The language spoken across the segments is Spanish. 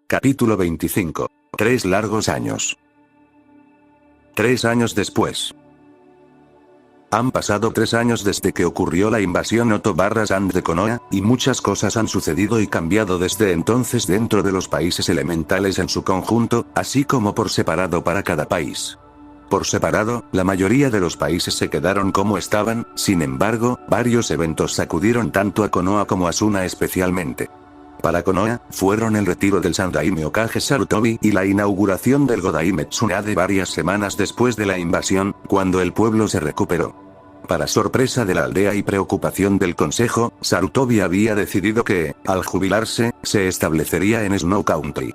Capítulo 25. 3 largos años. 3 años después. Han pasado 3 años desde que ocurrió la invasión Oto/Sand de Konoha, y muchas cosas han sucedido y cambiado desde entonces dentro de los países elementales en su conjunto, así como por separado para cada país. Por separado, la mayoría de los países se quedaron como estaban, sin embargo, varios eventos sacudieron tanto a Konoha como a Suna especialmente. Para Konoha, fueron el retiro del Sandaime Hokage Sarutobi y la inauguración del Godaime Tsunade varias semanas después de la invasión, cuando el pueblo se recuperó. Para sorpresa de la aldea y preocupación del consejo, Sarutobi había decidido que, al jubilarse, se establecería en Snow Country.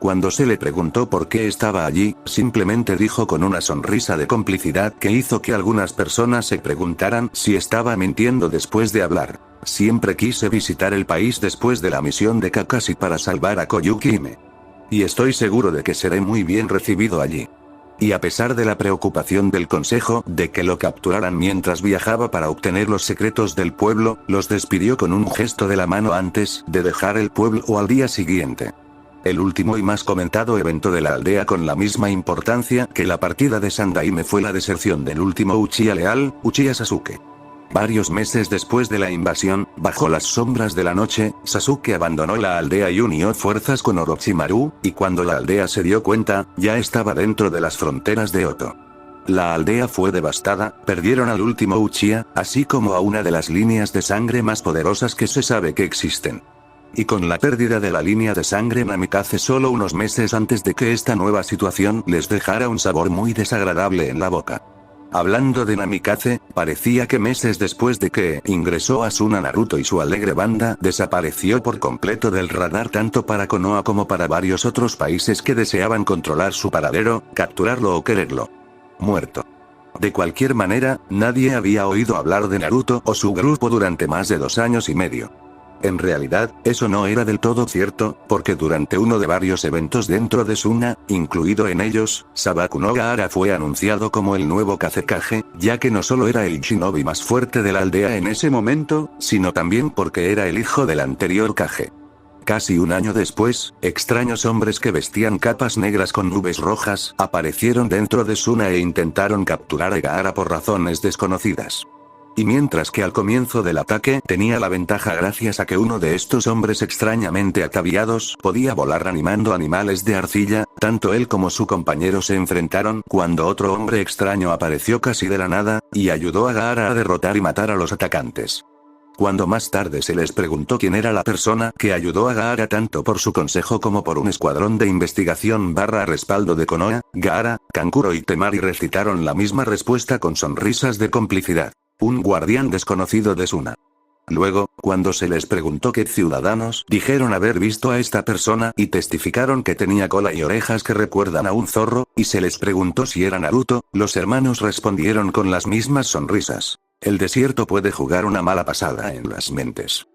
Cuando se le preguntó por qué estaba allí, simplemente dijo con una sonrisa de complicidad que hizo que algunas personas se preguntaran si estaba mintiendo después de hablar. Siempre quise visitar el país después de la misión de Kakashi para salvar a Koyuki Hime. Y estoy seguro de que seré muy bien recibido allí. Y a pesar de la preocupación del consejo de que lo capturaran mientras viajaba para obtener los secretos del pueblo, los despidió con un gesto de la mano antes de dejar el pueblo o al día siguiente. El último y más comentado evento de la aldea con la misma importancia que la partida de Sandaime fue la deserción del último Uchiha leal, Uchiha Sasuke. Varios meses después de la invasión, bajo las sombras de la noche, Sasuke abandonó la aldea y unió fuerzas con Orochimaru, y cuando la aldea se dio cuenta, ya estaba dentro de las fronteras de Oto. La aldea fue devastada, perdieron al último Uchiha, así como a una de las líneas de sangre más poderosas que se sabe que existen. Y con la pérdida de la línea de sangre Namikaze solo unos meses antes de que esta nueva situación les dejara un sabor muy desagradable en la boca. Hablando de Namikaze, parecía que meses después de que ingresó Asuna Naruto y su alegre banda desapareció por completo del radar tanto para Konoha como para varios otros países que deseaban controlar su paradero, capturarlo o quererlo. Muerto. De cualquier manera, nadie había oído hablar de Naruto o su grupo durante más de 2 años y medio. En realidad, eso no era del todo cierto, porque durante uno de varios eventos dentro de Suna, incluido en ellos, Sabaku no Gaara fue anunciado como el nuevo Kazekage, ya que no solo era el shinobi más fuerte de la aldea en ese momento, sino también porque era el hijo del anterior Kage. Casi un año después, extraños hombres que vestían capas negras con nubes rojas, aparecieron dentro de Suna e intentaron capturar a Gaara por razones desconocidas. Y mientras que al comienzo del ataque tenía la ventaja gracias a que uno de estos hombres extrañamente ataviados podía volar animando animales de arcilla, tanto él como su compañero se enfrentaron cuando otro hombre extraño apareció casi de la nada, y ayudó a Gaara a derrotar y matar a los atacantes. Cuando más tarde se les preguntó quién era la persona que ayudó a Gaara tanto por su consejo como por un escuadrón de investigación / respaldo de Konoha, Gaara, Kankuro y Temari recitaron la misma respuesta con sonrisas de complicidad. Un guardián desconocido de Suna. Luego, cuando se les preguntó qué ciudadanos, dijeron haber visto a esta persona y testificaron que tenía cola y orejas que recuerdan a un zorro, y se les preguntó si era Naruto, los hermanos respondieron con las mismas sonrisas. El desierto puede jugar una mala pasada en las mentes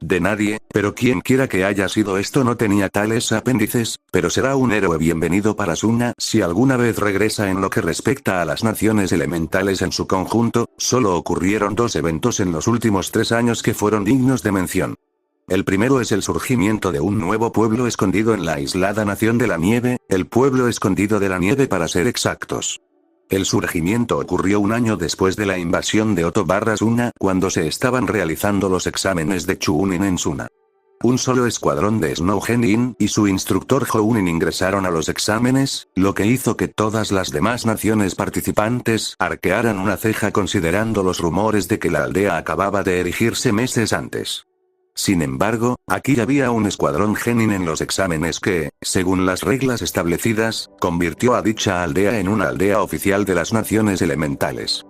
de nadie, pero quien quiera que haya sido esto no tenía tales apéndices, pero será un héroe bienvenido para Suna si alguna vez regresa. En lo que respecta a las naciones elementales en su conjunto, solo ocurrieron 2 eventos en los últimos 3 años que fueron dignos de mención. El primero es el surgimiento de un nuevo pueblo escondido en la aislada nación de la nieve, el pueblo escondido de la nieve para ser exactos. El surgimiento ocurrió un año después de la invasión de Oto/Suna, cuando se estaban realizando los exámenes de Chunin en Suna. Un solo escuadrón de Snow Genin y su instructor Jounin ingresaron a los exámenes, lo que hizo que todas las demás naciones participantes arquearan una ceja considerando los rumores de que la aldea acababa de erigirse meses antes. Sin embargo, aquí había un escuadrón Genin en los exámenes que, según las reglas establecidas, convirtió a dicha aldea en una aldea oficial de las naciones elementales.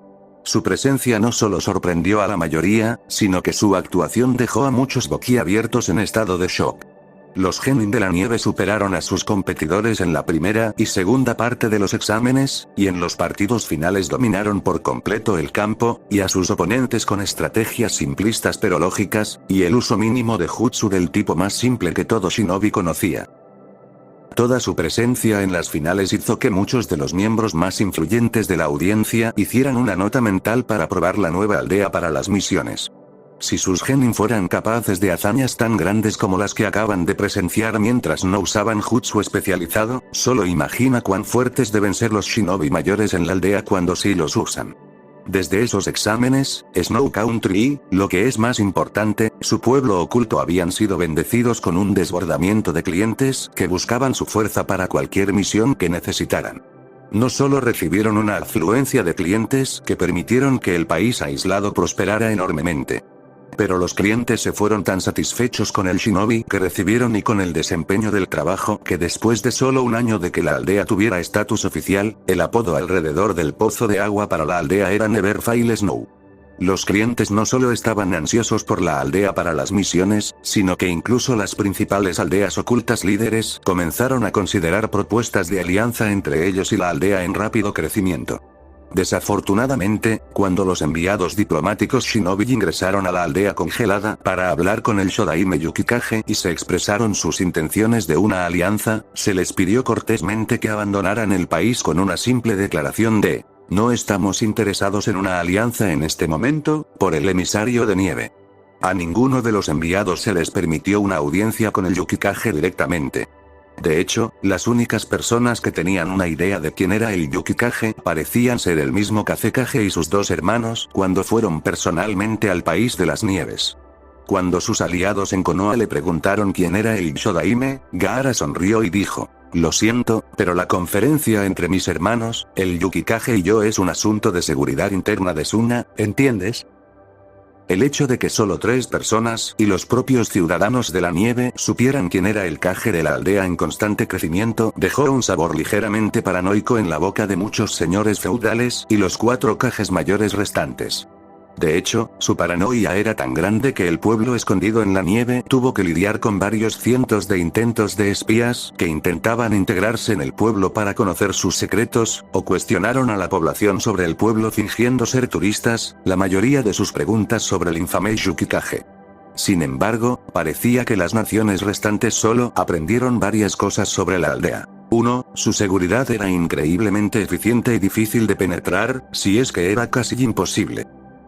Su presencia no solo sorprendió a la mayoría, sino que su actuación dejó a muchos boquiabiertos en estado de shock. Los Genin de la nieve superaron a sus competidores en la primera y segunda parte de los exámenes, y en los partidos finales dominaron por completo el campo, y a sus oponentes con estrategias simplistas pero lógicas, y el uso mínimo de jutsu del tipo más simple que todo shinobi conocía. Toda su presencia en las finales hizo que muchos de los miembros más influyentes de la audiencia hicieran una nota mental para probar la nueva aldea para las misiones. Si sus genin fueran capaces de hazañas tan grandes como las que acaban de presenciar mientras no usaban jutsu especializado, solo imagina cuán fuertes deben ser los shinobi mayores en la aldea cuando sí los usan. Desde esos exámenes, Snow Country y, lo que es más importante, su pueblo oculto habían sido bendecidos con un desbordamiento de clientes que buscaban su fuerza para cualquier misión que necesitaran. No solo recibieron una afluencia de clientes que permitieron que el país aislado prosperara enormemente. Pero los clientes se fueron tan satisfechos con el shinobi que recibieron y con el desempeño del trabajo que después de solo un año de que la aldea tuviera estatus oficial, el apodo alrededor del pozo de agua para la aldea era Neverfail Snow. Los clientes no solo estaban ansiosos por la aldea para las misiones, sino que incluso las principales aldeas ocultas líderes comenzaron a considerar propuestas de alianza entre ellos y la aldea en rápido crecimiento. Desafortunadamente, cuando los enviados diplomáticos shinobi ingresaron a la aldea congelada para hablar con el Shodaime Yukikage y se expresaron sus intenciones de una alianza, se les pidió cortésmente que abandonaran el país con una simple declaración de "No estamos interesados en una alianza en este momento", por el emisario de nieve. A ninguno de los enviados se les permitió una audiencia con el Yukikage directamente. De hecho, las únicas personas que tenían una idea de quién era el Yukikage parecían ser el mismo Kazekage y sus dos hermanos cuando fueron personalmente al país de las nieves. Cuando sus aliados en Konoha le preguntaron quién era el Shodaime, Gaara sonrió y dijo: "Lo siento, pero la conferencia entre mis hermanos, el Yukikage y yo es un asunto de seguridad interna de Suna, ¿entiendes?". El hecho de que solo 3 personas y los propios ciudadanos de la nieve supieran quién era el Kage de la aldea en constante crecimiento dejó un sabor ligeramente paranoico en la boca de muchos señores feudales y los 4 Kages mayores restantes. De hecho, su paranoia era tan grande que el pueblo escondido en la nieve tuvo que lidiar con varios cientos de intentos de espías que intentaban integrarse en el pueblo para conocer sus secretos, o cuestionaron a la población sobre el pueblo fingiendo ser turistas, la mayoría de sus preguntas sobre el infame Yukikage. Sin embargo, parecía que las naciones restantes solo aprendieron varias cosas sobre la aldea. 1. Su seguridad era increíblemente eficiente y difícil de penetrar, si es que era casi imposible.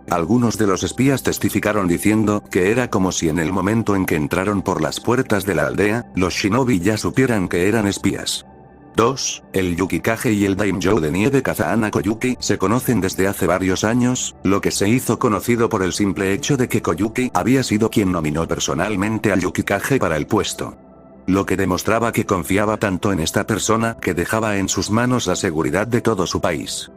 Algunos de los espías testificaron diciendo que era como si en el momento en que entraron por las puertas de la aldea, los shinobi ya supieran que eran espías. 2. El Yukikage y el Daimyo de nieve Kazahana Koyuki se conocen desde hace varios años, lo que se hizo conocido por el simple hecho de que Koyuki había sido quien nominó personalmente al Yukikage para el puesto. Lo que demostraba que confiaba tanto en esta persona que dejaba en sus manos la seguridad de todo su país.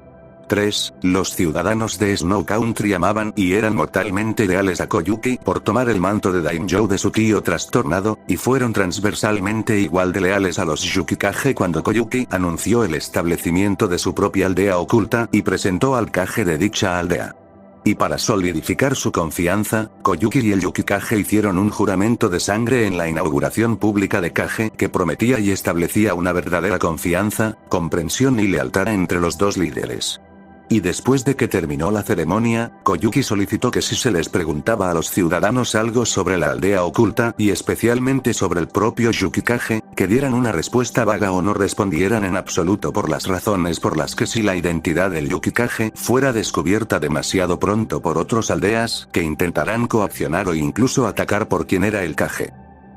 3. Los ciudadanos de Snow Country amaban y eran mortalmente leales a Koyuki por tomar el manto de Daimyo de su tío trastornado, y fueron transversalmente igual de leales a los Yukikage cuando Koyuki anunció el establecimiento de su propia aldea oculta y presentó al Kage de dicha aldea. Y para solidificar su confianza, Koyuki y el Yukikage hicieron un juramento de sangre en la inauguración pública de Kage que prometía y establecía una verdadera confianza, comprensión y lealtad entre los dos líderes. Y después de que terminó la ceremonia, Koyuki solicitó que si se les preguntaba a los ciudadanos algo sobre la aldea oculta y especialmente sobre el propio Yukikage, que dieran una respuesta vaga o no respondieran en absoluto por las razones por las que si la identidad del Yukikage fuera descubierta demasiado pronto por otros aldeas que intentarán coaccionar o incluso atacar por quien era el Kage.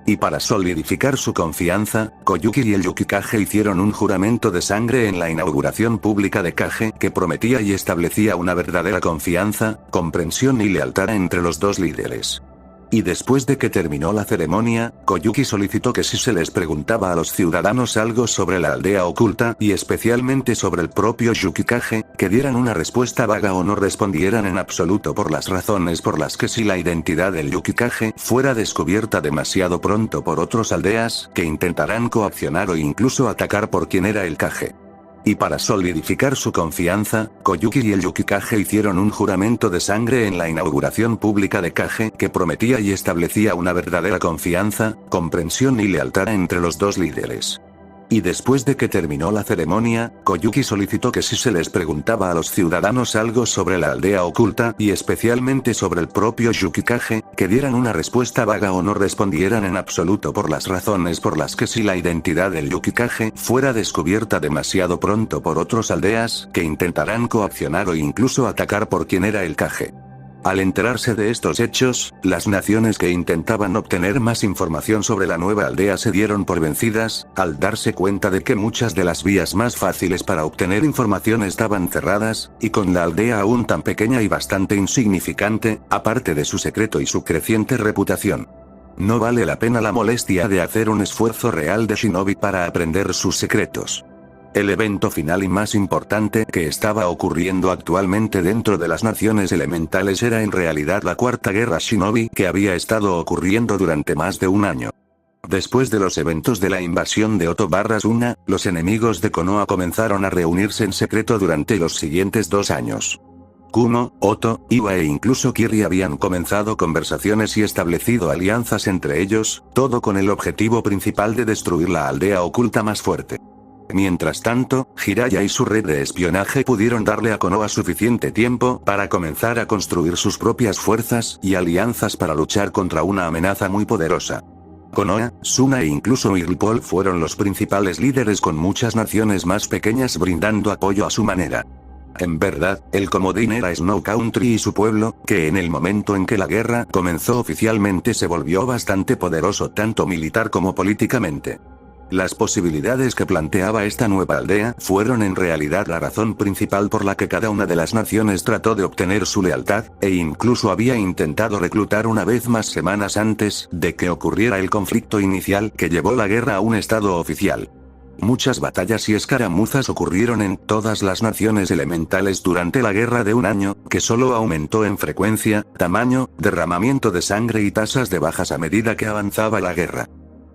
Y para solidificar su confianza, Koyuki y el Yukikage hicieron un juramento de sangre en la inauguración pública de Kage que prometía y establecía una verdadera confianza, comprensión y lealtad entre los dos líderes. Y después de que terminó la ceremonia, Koyuki solicitó que si se les preguntaba a los ciudadanos algo sobre la aldea oculta y especialmente sobre el propio Yukikage, que dieran una respuesta vaga o no respondieran en absoluto por las razones por las que si la identidad del Yukikage fuera descubierta demasiado pronto por otros aldeas que intentarán coaccionar o incluso atacar por quien era el Kage. Y para solidificar su confianza, Koyuki y el Yukikage hicieron un juramento de sangre en la inauguración pública de Kage que prometía y establecía una verdadera confianza, comprensión y lealtad entre los dos líderes. Y después de que terminó la ceremonia, Koyuki solicitó que si se les preguntaba a los ciudadanos algo sobre la aldea oculta y especialmente sobre el propio Yukikage, que dieran una respuesta vaga o no respondieran en absoluto por las razones por las que si la identidad del Yukikage fuera descubierta demasiado pronto por otros aldeas que intentarán coaccionar o incluso atacar por quien era el Kage. Al enterarse de estos hechos, las naciones que intentaban obtener más información sobre la nueva aldea se dieron por vencidas, al darse cuenta de que muchas de las vías más fáciles para obtener información estaban cerradas, y con la aldea aún tan pequeña y bastante insignificante, aparte de su secreto y su creciente reputación. No vale la pena la molestia de hacer un esfuerzo real de shinobi para aprender sus secretos. El evento final y más importante que estaba ocurriendo actualmente dentro de las naciones elementales era en realidad la Cuarta Guerra Shinobi que había estado ocurriendo durante más de un año. Después de los eventos de la invasión de Oto-Una, los enemigos de Konoha comenzaron a reunirse en secreto durante los siguientes 2 años. Kumo, Oto, Iwa e incluso Kiri habían comenzado conversaciones y establecido alianzas entre ellos, todo con el objetivo principal de destruir la aldea oculta más fuerte. Mientras tanto, Jiraiya y su red de espionaje pudieron darle a Konoha suficiente tiempo para comenzar a construir sus propias fuerzas y alianzas para luchar contra una amenaza muy poderosa. Konoha, Suna e incluso Irpol fueron los principales líderes con muchas naciones más pequeñas brindando apoyo a su manera. En verdad, el comodín era Snow Country y su pueblo, que en el momento en que la guerra comenzó oficialmente se volvió bastante poderoso tanto militar como políticamente. Las posibilidades que planteaba esta nueva aldea fueron en realidad la razón principal por la que cada una de las naciones trató de obtener su lealtad, e incluso había intentado reclutar una vez más semanas antes de que ocurriera el conflicto inicial que llevó la guerra a un estado oficial. Muchas batallas y escaramuzas ocurrieron en todas las naciones elementales durante la guerra de un año, que solo aumentó en frecuencia, tamaño, derramamiento de sangre y tasas de bajas a medida que avanzaba la guerra.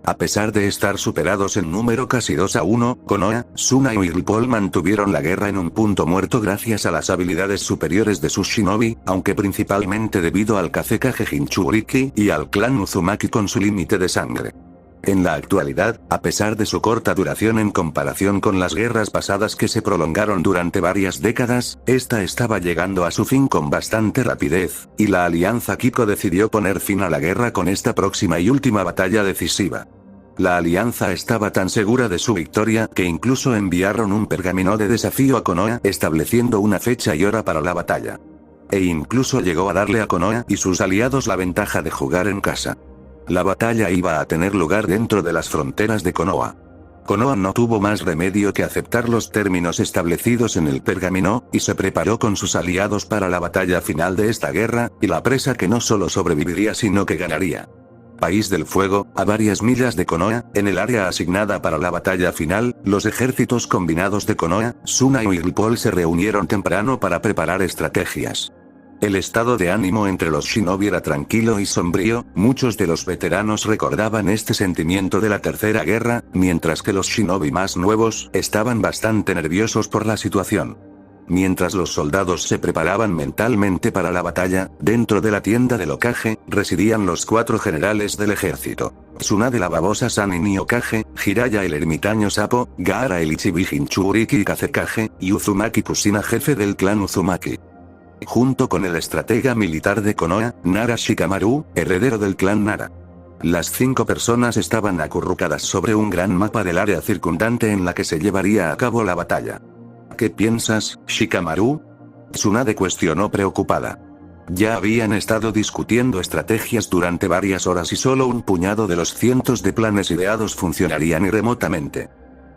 A pesar de estar superados en número casi 2-1, Konoha, Suna y Irpol mantuvieron la guerra en un punto muerto gracias a las habilidades superiores de sus shinobi, aunque principalmente debido al Kazekage Jinchuriki y al clan Uzumaki con su límite de sangre. En la actualidad, a pesar de su corta duración en comparación con las guerras pasadas que se prolongaron durante varias décadas, esta estaba llegando a su fin con bastante rapidez, y la Alianza Kiko decidió poner fin a la guerra con esta próxima y última batalla decisiva. La alianza estaba tan segura de su victoria que incluso enviaron un pergamino de desafío a Konoha estableciendo una fecha y hora para la batalla. E incluso llegó a darle a Konoha y sus aliados la ventaja de jugar en casa. La batalla iba a tener lugar dentro de las fronteras de Konoha. Konoha no tuvo más remedio que aceptar los términos establecidos en el pergamino, y se preparó con sus aliados para la batalla final de esta guerra, y la presa que no solo sobreviviría sino que ganaría. País del Fuego, a varias millas de Konoha, en el área asignada para la batalla final, los ejércitos combinados de Konoha, Suna y Irpol se reunieron temprano para preparar estrategias. El estado de ánimo entre los shinobi era tranquilo y sombrío, muchos de los veteranos recordaban este sentimiento de la Tercera Guerra, mientras que los shinobi más nuevos estaban bastante nerviosos por la situación. Mientras los soldados se preparaban mentalmente para la batalla, dentro de la tienda del Hokage, residían los 4 generales del ejército. Tsunade la babosa Sanin y Hokage, Jiraiya el ermitaño sapo, Gaara el Ichibi Jinchuriki y Kazekage, y Uzumaki Kushina jefe del clan Uzumaki. Junto con el estratega militar de Konoha, Nara Shikamaru, heredero del clan Nara. Las 5 personas estaban acurrucadas sobre un gran mapa del área circundante en la que se llevaría a cabo la batalla. ¿Qué piensas, Shikamaru? Tsunade cuestionó preocupada. Ya habían estado discutiendo estrategias durante varias horas y solo un puñado de los cientos de planes ideados funcionarían ni remotamente.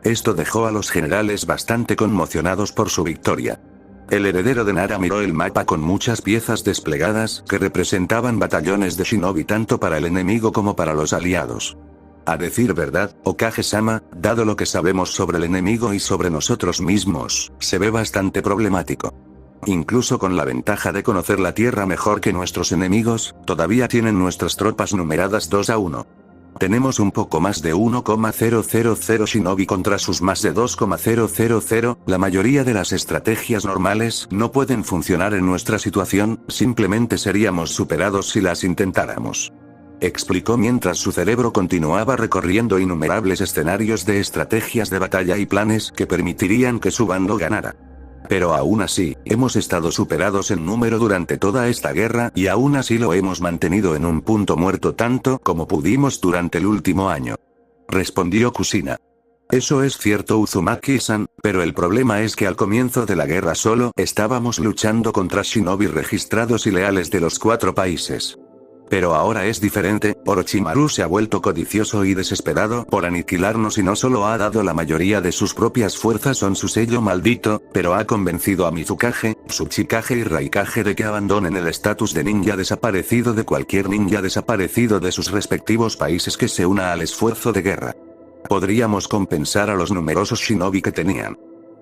Esto dejó a los generales bastante conmocionados por su victoria. El heredero de Nara miró el mapa con muchas piezas desplegadas que representaban batallones de shinobi tanto para el enemigo como para los aliados. A decir verdad, Hokage-sama, dado lo que sabemos sobre el enemigo y sobre nosotros mismos, se ve bastante problemático. Incluso con la ventaja de conocer la tierra mejor que nuestros enemigos, todavía tienen nuestras tropas numeradas 2-1. Tenemos un poco más de 1,000 shinobi contra sus más de 2,000, la mayoría de las estrategias normales no pueden funcionar en nuestra situación, simplemente seríamos superados si las intentáramos. Explicó mientras su cerebro continuaba recorriendo innumerables escenarios de estrategias de batalla y planes que permitirían que su bando ganara. Pero aún así, hemos estado superados en número durante toda esta guerra y aún así lo hemos mantenido en un punto muerto tanto como pudimos durante el último año. Respondió Kushina. Eso es cierto, Uzumaki-san, pero el problema es que al comienzo de la guerra solo estábamos luchando contra shinobi registrados y leales de los 4 países. Pero ahora es diferente, Orochimaru se ha vuelto codicioso y desesperado por aniquilarnos y no solo ha dado la mayoría de sus propias fuerzas con su sello maldito, pero ha convencido a Mizukage, Tsuchikage y Raikage de que abandonen el estatus de ninja desaparecido de cualquier ninja desaparecido de sus respectivos países que se una al esfuerzo de guerra. Podríamos compensar a los numerosos shinobi que tenían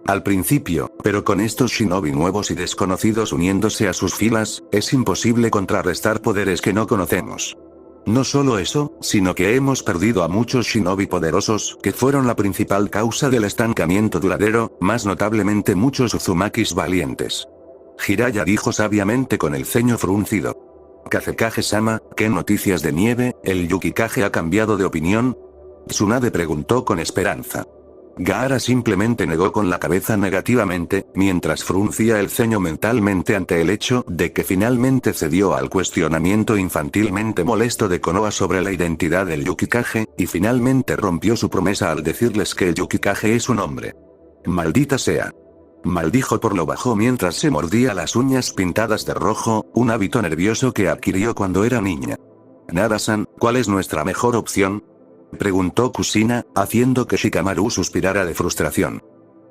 al principio, pero con estos shinobi nuevos y desconocidos uniéndose a sus filas, es imposible contrarrestar poderes que no conocemos. No solo eso, sino que hemos perdido a muchos shinobi poderosos que fueron la principal causa del estancamiento duradero, más notablemente muchos Uzumakis valientes. Jiraiya dijo sabiamente con el ceño fruncido. Kazekage-sama, ¿qué noticias de nieve? ¿El Yukikage ha cambiado de opinión? Tsunade preguntó con esperanza. Gaara simplemente negó con la cabeza negativamente, mientras fruncía el ceño mentalmente ante el hecho de que finalmente cedió al cuestionamiento infantilmente molesto de Konoha sobre la identidad del Yukikage, y finalmente rompió su promesa al decirles que el Yukikage es un hombre. Maldita sea. Maldijo por lo bajo mientras se mordía las uñas pintadas de rojo, un hábito nervioso que adquirió cuando era niña. Nara-san, ¿cuál es nuestra mejor opción? Preguntó Kushina, haciendo que Shikamaru suspirara de frustración.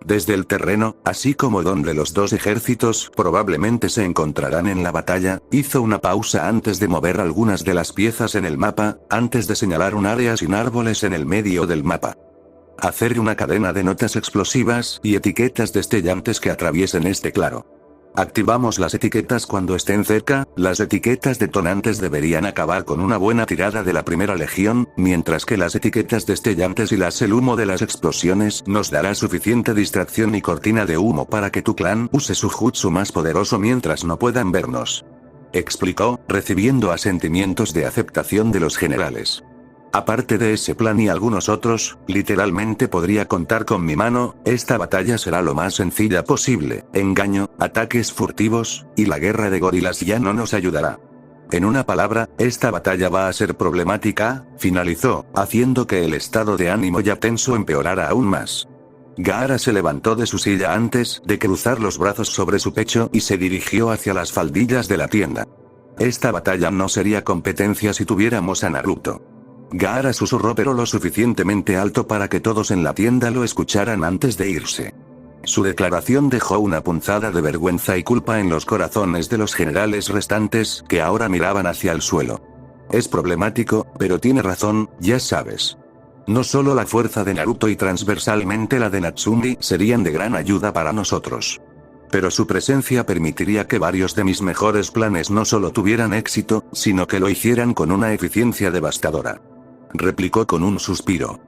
Desde el terreno, así como donde los 2 ejércitos probablemente se encontrarán en la batalla, hizo una pausa antes de mover algunas de las piezas en el mapa, antes de señalar un área sin árboles en el medio del mapa. Hacer una cadena de notas explosivas y etiquetas destellantes que atraviesen este claro. Activamos las etiquetas cuando estén cerca, las etiquetas detonantes deberían acabar con una buena tirada de la primera legión, mientras que las etiquetas destellantes y el humo de las explosiones nos dará suficiente distracción y cortina de humo para que tu clan use su jutsu más poderoso mientras no puedan vernos. Explicó, recibiendo asentimientos de aceptación de los generales. Aparte de ese plan y algunos otros, literalmente podría contar con mi mano, esta batalla será lo más sencilla posible, engaño, ataques furtivos, y la guerra de gorilas ya no nos ayudará. En una palabra, esta batalla va a ser problemática, finalizó, haciendo que el estado de ánimo ya tenso empeorara aún más. Gaara se levantó de su silla antes de cruzar los brazos sobre su pecho y se dirigió hacia las faldillas de la tienda. Esta batalla no sería competencia si tuviéramos a Naruto. Gaara susurró pero lo suficientemente alto para que todos en la tienda lo escucharan antes de irse. Su declaración dejó una punzada de vergüenza y culpa en los corazones de los generales restantes, que ahora miraban hacia el suelo. Es problemático, pero tiene razón, ya sabes. No solo la fuerza de Naruto y transversalmente la de Natsumi serían de gran ayuda para nosotros. Pero su presencia permitiría que varios de mis mejores planes no solo tuvieran éxito, sino que lo hicieran con una eficiencia devastadora. Replicó con un suspiro.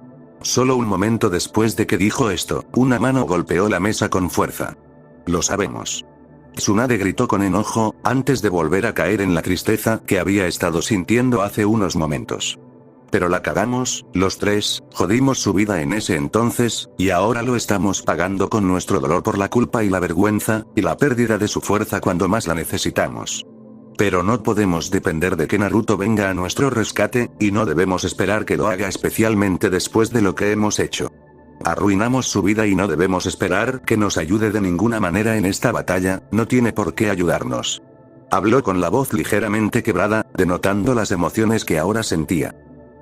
Solo un momento después de que dijo esto, una mano golpeó la mesa con fuerza. Lo sabemos. Tsunade gritó con enojo, antes de volver a caer en la tristeza que había estado sintiendo hace unos momentos. Pero la cagamos, los 3, jodimos su vida en ese entonces, y ahora lo estamos pagando con nuestro dolor por la culpa y la vergüenza, y la pérdida de su fuerza cuando más la necesitamos. Pero no podemos depender de que Naruto venga a nuestro rescate, y no debemos esperar que lo haga especialmente después de lo que hemos hecho. Arruinamos su vida y no debemos esperar que nos ayude de ninguna manera en esta batalla, no tiene por qué ayudarnos. Habló con la voz ligeramente quebrada, denotando las emociones que ahora sentía.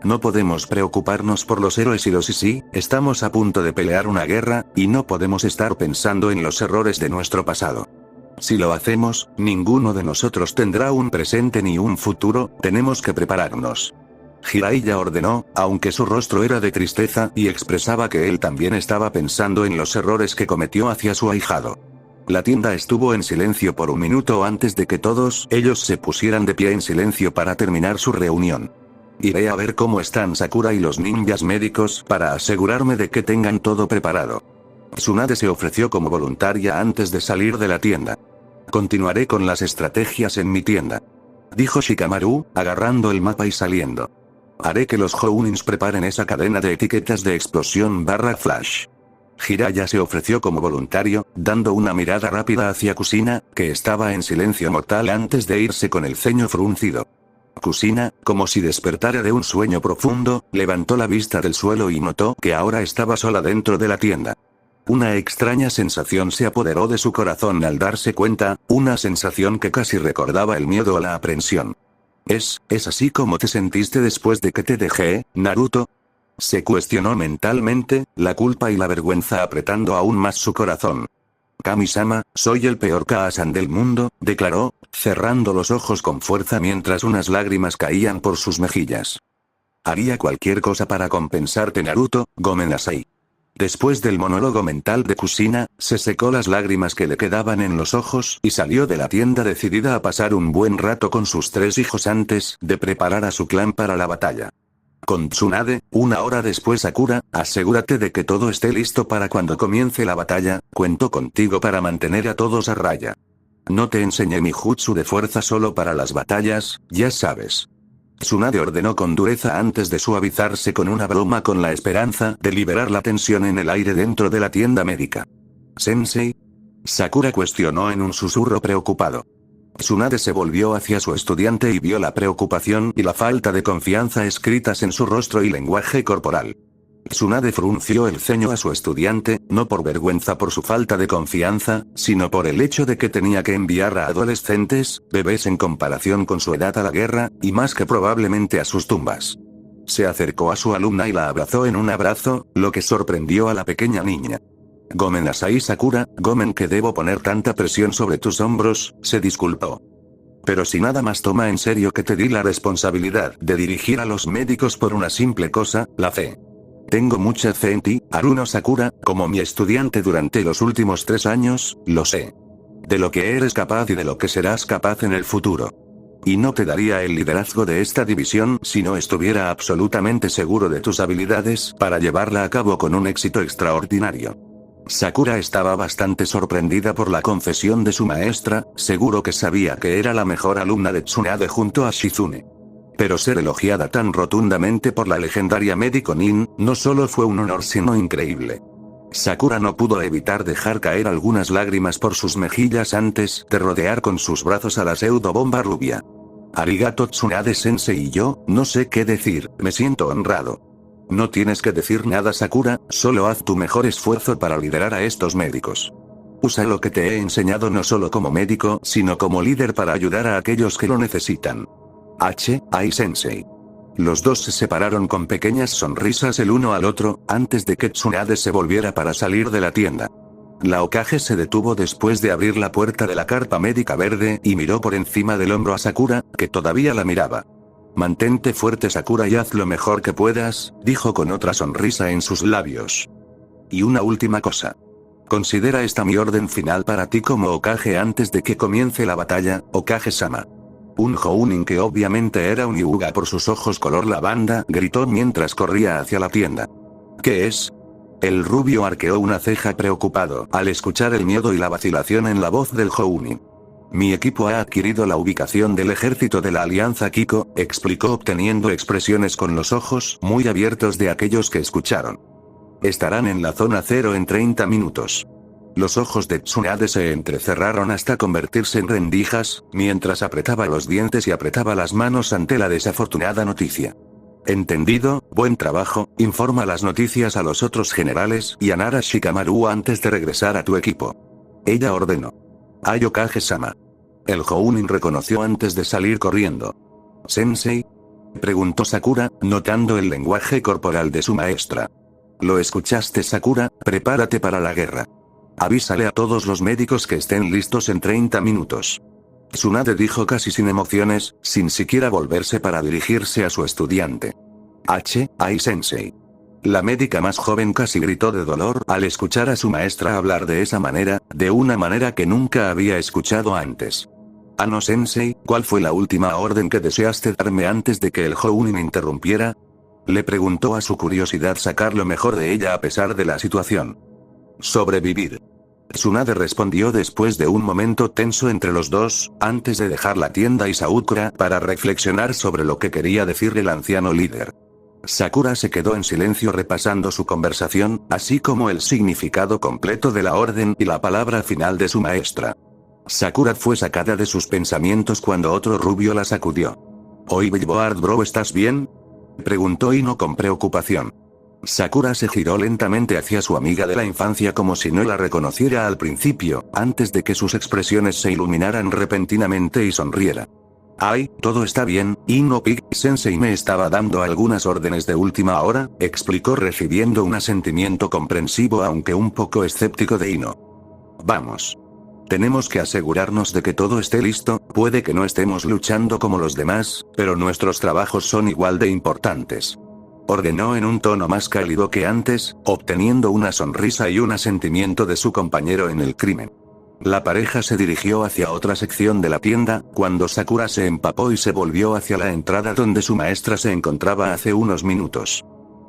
No podemos preocuparnos por los héroes y los sí, estamos a punto de pelear una guerra, y no podemos estar pensando en los errores de nuestro pasado. Si lo hacemos, ninguno de nosotros tendrá un presente ni un futuro, tenemos que prepararnos. Jiraiya ordenó, aunque su rostro era de tristeza y expresaba que él también estaba pensando en los errores que cometió hacia su ahijado. La tienda estuvo en silencio por un minuto antes de que todos ellos se pusieran de pie en silencio para terminar su reunión. Iré a ver cómo están Sakura y los ninjas médicos para asegurarme de que tengan todo preparado. Tsunade se ofreció como voluntaria antes de salir de la tienda. Continuaré con las estrategias en mi tienda, dijo Shikamaru, agarrando el mapa y saliendo. Haré que los Jounins preparen esa cadena de etiquetas de explosión /flash. Jiraiya se ofreció como voluntario, dando una mirada rápida hacia Kushina, que estaba en silencio mortal antes de irse con el ceño fruncido. Kusina, como si despertara de un sueño profundo, levantó la vista del suelo y notó que ahora estaba sola dentro de la tienda. Una extraña sensación se apoderó de su corazón al darse cuenta, una sensación que casi recordaba el miedo o la aprensión. ¿Es así como te sentiste después de que te dejé, Naruto? Se cuestionó mentalmente, la culpa y la vergüenza apretando aún más su corazón. Kami-sama, soy el peor Kaasan del mundo, declaró, cerrando los ojos con fuerza mientras unas lágrimas caían por sus mejillas. Haría cualquier cosa para compensarte, Naruto, Gomen Asai. Después del monólogo mental de Kusina, se secó las lágrimas que le quedaban en los ojos y salió de la tienda decidida a pasar un buen rato con sus 3 hijos antes de preparar a su clan para la batalla. Con Tsunade, 1 hora después. Sakura, asegúrate de que todo esté listo para cuando comience la batalla, cuento contigo para mantener a todos a raya. No te enseñé mi jutsu de fuerza solo para las batallas, ya sabes. Tsunade ordenó con dureza antes de suavizarse con una broma con la esperanza de liberar la tensión en el aire dentro de la tienda médica. ¿Sensei? Sakura cuestionó en un susurro preocupado. Tsunade se volvió hacia su estudiante y vio la preocupación y la falta de confianza escritas en su rostro y lenguaje corporal. Tsunade frunció el ceño a su estudiante, no por vergüenza por su falta de confianza, sino por el hecho de que tenía que enviar a adolescentes, bebés en comparación con su edad a la guerra, y más que probablemente a sus tumbas. Se acercó a su alumna y la abrazó en un abrazo, lo que sorprendió a la pequeña niña. Gomen Asai Sakura, Gomen, que debo poner tanta presión sobre tus hombros, se disculpó. Pero si nada más toma en serio que te di la responsabilidad de dirigir a los médicos por una simple cosa, la fe. Tengo mucha fe en ti, Haruno Sakura, como mi estudiante durante los últimos 3 años, lo sé. De lo que eres capaz y de lo que serás capaz en el futuro. Y no te daría el liderazgo de esta división si no estuviera absolutamente seguro de tus habilidades para llevarla a cabo con un éxito extraordinario. Sakura estaba bastante sorprendida por la confesión de su maestra, seguro que sabía que era la mejor alumna de Tsunade junto a Shizune. Pero ser elogiada tan rotundamente por la legendaria médico Nin, no solo fue un honor sino increíble. Sakura no pudo evitar dejar caer algunas lágrimas por sus mejillas antes de rodear con sus brazos a la pseudo-bomba rubia. Arigato Tsunade-sensei, y yo, no sé qué decir, me siento honrado. No tienes que decir nada, Sakura, solo haz tu mejor esfuerzo para liderar a estos médicos. Usa lo que te he enseñado no solo como médico, sino como líder para ayudar a aquellos que lo necesitan. Ai Sensei. Los dos se separaron con pequeñas sonrisas el uno al otro, antes de que Tsunade se volviera para salir de la tienda. La Hokage se detuvo después de abrir la puerta de la carpa médica verde y miró por encima del hombro a Sakura, que todavía la miraba. Mantente fuerte, Sakura, y haz lo mejor que puedas, dijo con otra sonrisa en sus labios. Y una última cosa. Considera esta mi orden final para ti como Hokage antes de que comience la batalla, Hokage-sama. Un Jounin, que obviamente era un Hyuga por sus ojos color lavanda, gritó mientras corría hacia la tienda. ¿Qué es? El rubio arqueó una ceja preocupado al escuchar el miedo y la vacilación en la voz del Jounin. Mi equipo ha adquirido la ubicación del ejército de la Alianza Kiko, explicó obteniendo expresiones con los ojos muy abiertos de aquellos que escucharon. Estarán en la zona 0 en 30 minutos. Los ojos de Tsunade se entrecerraron hasta convertirse en rendijas, mientras apretaba los dientes y apretaba las manos ante la desafortunada noticia. Entendido, buen trabajo, informa las noticias a los otros generales y a Nara Shikamaru antes de regresar a tu equipo. Ella ordenó. Ai Hokage-sama. El Jounin reconoció antes de salir corriendo. ¿Sensei? Preguntó Sakura, notando el lenguaje corporal de su maestra. ¿Lo escuchaste, Sakura? Prepárate para la guerra. Avísale a todos los médicos que estén listos en 30 minutos. Tsunade dijo casi sin emociones, sin siquiera volverse para dirigirse a su estudiante. Ai Sensei. La médica más joven casi gritó de dolor al escuchar a su maestra hablar de esa manera, de una manera que nunca había escuchado antes. Ano Sensei, ¿cuál fue la última orden que deseaste darme antes de que el Jounin interrumpiera? Le preguntó a su curiosidad sacar lo mejor de ella a pesar de la situación. Sobrevivir. Tsunade respondió después de un momento tenso entre los dos, antes de dejar la tienda y Sakura para reflexionar sobre lo que quería decirle el anciano líder. Sakura se quedó en silencio repasando su conversación, así como el significado completo de la orden y la palabra final de su maestra. Sakura fue sacada de sus pensamientos cuando otro rubio la sacudió. Oye Billboard bro, ¿estás bien? Preguntó Ino con preocupación. Sakura se giró lentamente hacia su amiga de la infancia como si no la reconociera al principio, antes de que sus expresiones se iluminaran repentinamente y sonriera. Ay, todo está bien, Ino Pig Sensei me estaba dando algunas órdenes de última hora, explicó recibiendo un asentimiento comprensivo aunque un poco escéptico de Ino. Vamos. Tenemos que asegurarnos de que todo esté listo, puede que no estemos luchando como los demás, pero nuestros trabajos son igual de importantes. Ordenó en un tono más cálido que antes, obteniendo una sonrisa y un asentimiento de su compañero en el crimen. La pareja se dirigió hacia otra sección de la tienda, cuando Sakura se empapó y se volvió hacia la entrada donde su maestra se encontraba hace unos minutos.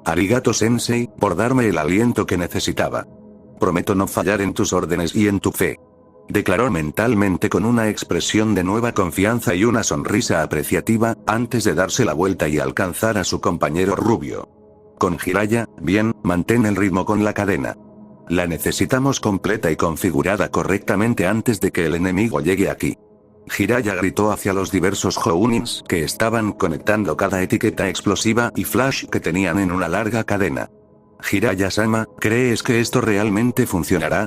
Arigato Sensei, por darme el aliento que necesitaba. Prometo no fallar en tus órdenes y en tu fe. Declaró mentalmente con una expresión de nueva confianza y una sonrisa apreciativa, antes de darse la vuelta y alcanzar a su compañero rubio. Con Jiraiya, bien, mantén el ritmo con la cadena. La necesitamos completa y configurada correctamente antes de que el enemigo llegue aquí. Jiraiya gritó hacia los diversos Jounins que estaban conectando cada etiqueta explosiva y flash que tenían en una larga cadena. Jiraiya-sama, ¿crees que esto realmente funcionará?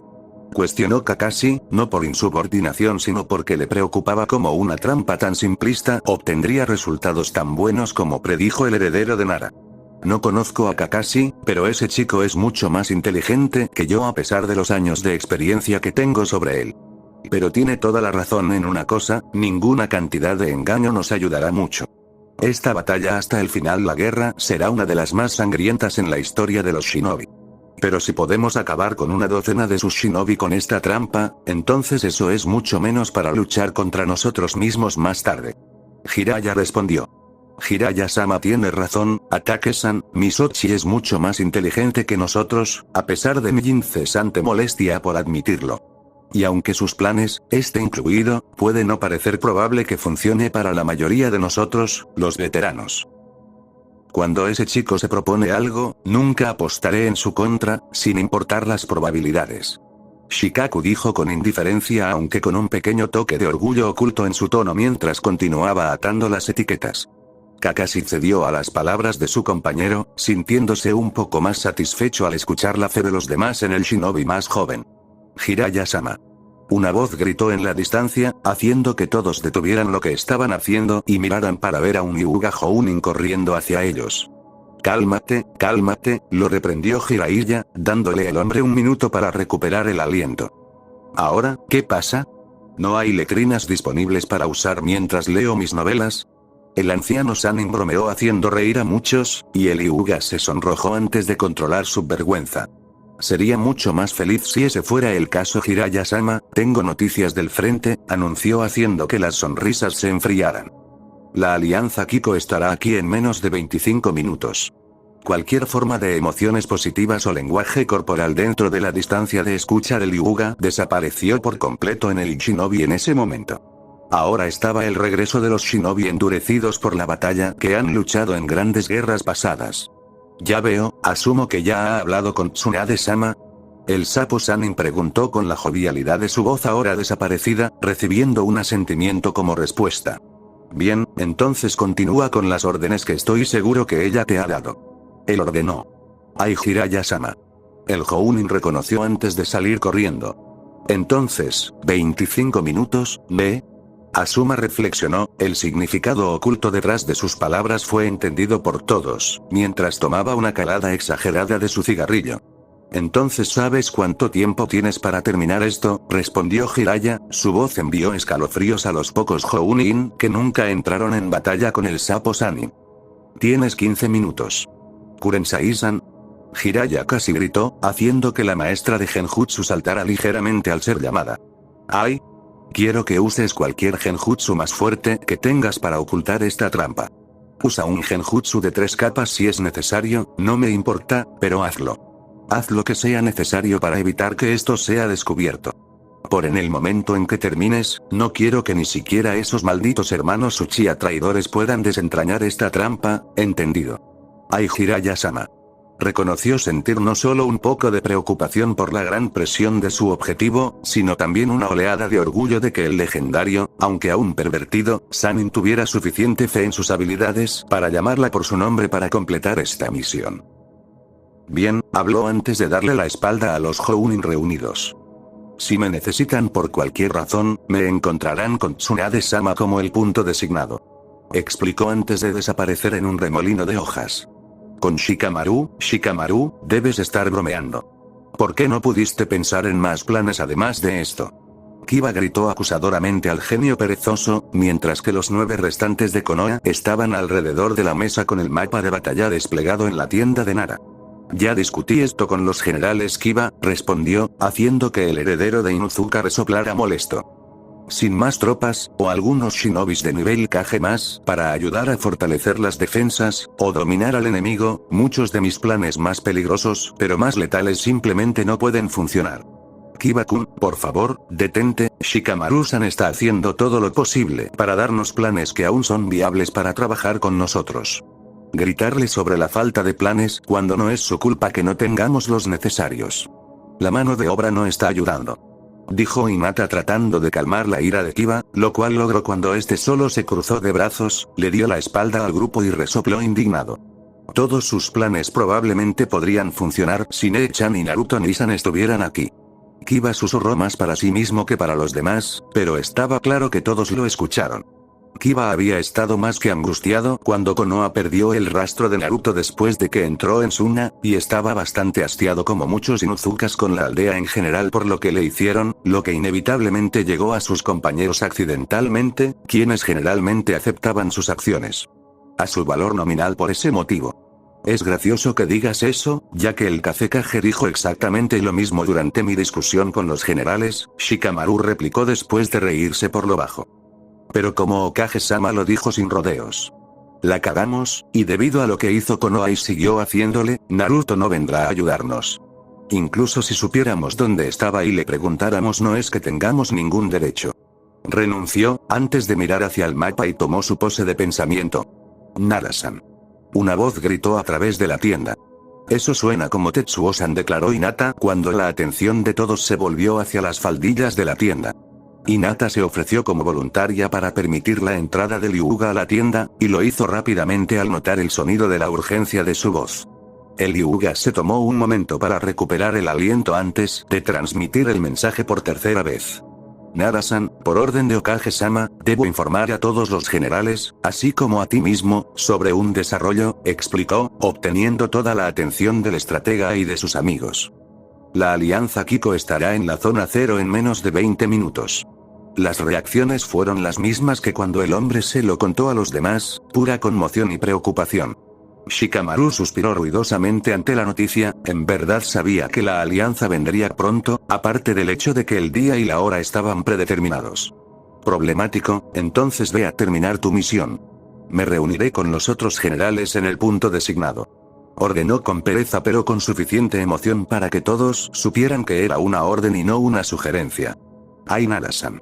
Cuestionó Kakashi, no por insubordinación sino porque le preocupaba cómo una trampa tan simplista obtendría resultados tan buenos como predijo el heredero de Nara. No conozco a Kakashi, pero ese chico es mucho más inteligente que yo a pesar de los años de experiencia que tengo sobre él. Pero tiene toda la razón en una cosa, ninguna cantidad de engaño nos ayudará mucho. Esta batalla hasta el final la guerra será una de las más sangrientas en la historia de los shinobi. Pero si podemos acabar con una docena de sus shinobi con esta trampa, entonces eso es mucho menos para luchar contra nosotros mismos más tarde. Jiraiya respondió. Jiraiya-sama tiene razón, Atake-san, Misochi es mucho más inteligente que nosotros, a pesar de mi incesante molestia por admitirlo. Y aunque sus planes, este incluido, puede no parecer probable que funcione para la mayoría de nosotros, los veteranos. Cuando ese chico se propone algo, nunca apostaré en su contra, sin importar las probabilidades. Shikaku dijo con indiferencia aunque con un pequeño toque de orgullo oculto en su tono mientras continuaba atando las etiquetas. Kakashi cedió a las palabras de su compañero, sintiéndose un poco más satisfecho al escuchar la fe de los demás en el shinobi más joven. Jiraiya-sama. Una voz gritó en la distancia, haciendo que todos detuvieran lo que estaban haciendo y miraran para ver a un Hyuga Jounin corriendo hacia ellos. Cálmate, cálmate, lo reprendió Jiraiya, dándole al hombre un minuto para recuperar el aliento. ¿Ahora, qué pasa? ¿No hay letrinas disponibles para usar mientras leo mis novelas? El anciano Sanin bromeó haciendo reír a muchos, y el Hyuga se sonrojó antes de controlar su vergüenza. Sería mucho más feliz si ese fuera el caso. Jiraiya-sama, tengo noticias del frente, anunció haciendo que las sonrisas se enfriaran. La alianza Kiko estará aquí en menos de 25 minutos. Cualquier forma de emociones positivas o lenguaje corporal dentro de la distancia de escucha del Hyuga desapareció por completo en el shinobi en ese momento. Ahora estaba el regreso de los shinobi endurecidos por la batalla que han luchado en grandes guerras pasadas. Ya veo, asumo que ya ha hablado con Tsunade-sama. El sapo Sanin preguntó con la jovialidad de su voz ahora desaparecida, recibiendo un asentimiento como respuesta. Bien, entonces continúa con las órdenes que estoy seguro que ella te ha dado. Él ordenó. Ai Jiraiya-sama. El Jounin reconoció antes de salir corriendo. Entonces, 25 minutos, ¿ve? Asuma reflexionó, el significado oculto detrás de sus palabras fue entendido por todos, mientras tomaba una calada exagerada de su cigarrillo. Entonces ¿sabes cuánto tiempo tienes para terminar esto? Respondió Jiraiya, su voz envió escalofríos a los pocos Jounin que nunca entraron en batalla con el sapo Sanin. Tienes 15 minutos. Kurensai-san. Jiraiya casi gritó, haciendo que la maestra de Genjutsu saltara ligeramente al ser llamada. ¡Ay! Quiero que uses cualquier genjutsu más fuerte que tengas para ocultar esta trampa. Usa un genjutsu de 3 capas si es necesario, no me importa, pero hazlo. Haz lo que sea necesario para evitar que esto sea descubierto. Por en el momento en que termines, no quiero que ni siquiera esos malditos hermanos Uchiha traidores puedan desentrañar esta trampa, ¿entendido? Ai Jiraiya-sama. reconoció sentir no solo un poco de preocupación por la gran presión de su objetivo, sino también una oleada de orgullo de que el legendario, aunque aún pervertido, Sannin tuviera suficiente fe en sus habilidades para llamarla por su nombre para completar esta misión. Bien, habló antes de darle la espalda a los Jounin reunidos. Si me necesitan por cualquier razón, me encontrarán con Tsunade-sama como el punto designado. Explicó antes de desaparecer en un remolino de hojas. Con Shikamaru, debes estar bromeando. ¿Por qué no pudiste pensar en más planes además de esto? Kiba gritó acusadoramente al genio perezoso, mientras que los 9 restantes de Konoha estaban alrededor de la mesa con el mapa de batalla desplegado en la tienda de Nara. Ya discutí esto con los generales Kiba, respondió, haciendo que el heredero de Inuzuka resoplara molesto. Sin más tropas, o algunos shinobis de nivel Kage más, para ayudar a fortalecer las defensas, o dominar al enemigo, muchos de mis planes más peligrosos, pero más letales simplemente no pueden funcionar. Kiba-kun, por favor, detente, Shikamaru-san está haciendo todo lo posible para darnos planes que aún son viables para trabajar con nosotros. Gritarle sobre la falta de planes cuando no es su culpa que no tengamos los necesarios. La mano de obra no está ayudando. Dijo Hinata tratando de calmar la ira de Kiba, lo cual logró cuando este solo se cruzó de brazos, le dio la espalda al grupo y resopló indignado. Todos sus planes probablemente podrían funcionar si Ne-chan y Naruto Nisan estuvieran aquí. Kiba susurró más para sí mismo que para los demás, pero estaba claro que todos lo escucharon. Kiba había estado más que angustiado cuando Konoha perdió el rastro de Naruto después de que entró en Suna, y estaba bastante hastiado como muchos Inuzukas con la aldea en general por lo que le hicieron, lo que inevitablemente llegó a sus compañeros accidentalmente, quienes generalmente aceptaban sus acciones. A su valor nominal por ese motivo. Es gracioso que digas eso, ya que el Kazekage dijo exactamente lo mismo durante mi discusión con los generales, Shikamaru replicó después de reírse por lo bajo. Pero como Okage-sama lo dijo sin rodeos. La cagamos, y debido a lo que hizo Konoha y siguió haciéndole, Naruto no vendrá a ayudarnos. Incluso si supiéramos dónde estaba y le preguntáramos no es que tengamos ningún derecho. Renunció, antes de mirar hacia el mapa y tomó su pose de pensamiento. Nara-san. Una voz gritó a través de la tienda. Eso suena como Tetsuo-san, declaró Hinata cuando la atención de todos se volvió hacia las faldillas de la tienda. Hinata se ofreció como voluntaria para permitir la entrada de Ryuga a la tienda, y lo hizo rápidamente al notar el sonido de la urgencia de su voz. El Ryuga se tomó un momento para recuperar el aliento antes de transmitir el mensaje por tercera vez. Nara-san, por orden de Okage-sama, debo informar a todos los generales, así como a ti mismo, sobre un desarrollo, explicó, obteniendo toda la atención del estratega y de sus amigos. La alianza Kiko estará en la zona 0 en menos de 20 minutos. Las reacciones fueron las mismas que cuando el hombre se lo contó a los demás, pura conmoción y preocupación. Shikamaru suspiró ruidosamente ante la noticia, en verdad sabía que la alianza vendría pronto, aparte del hecho de que el día y la hora estaban predeterminados. Problemático, entonces ve a terminar tu misión. Me reuniré con los otros generales en el punto designado. Ordenó con pereza pero con suficiente emoción para que todos supieran que era una orden y no una sugerencia. Ai Nara-san.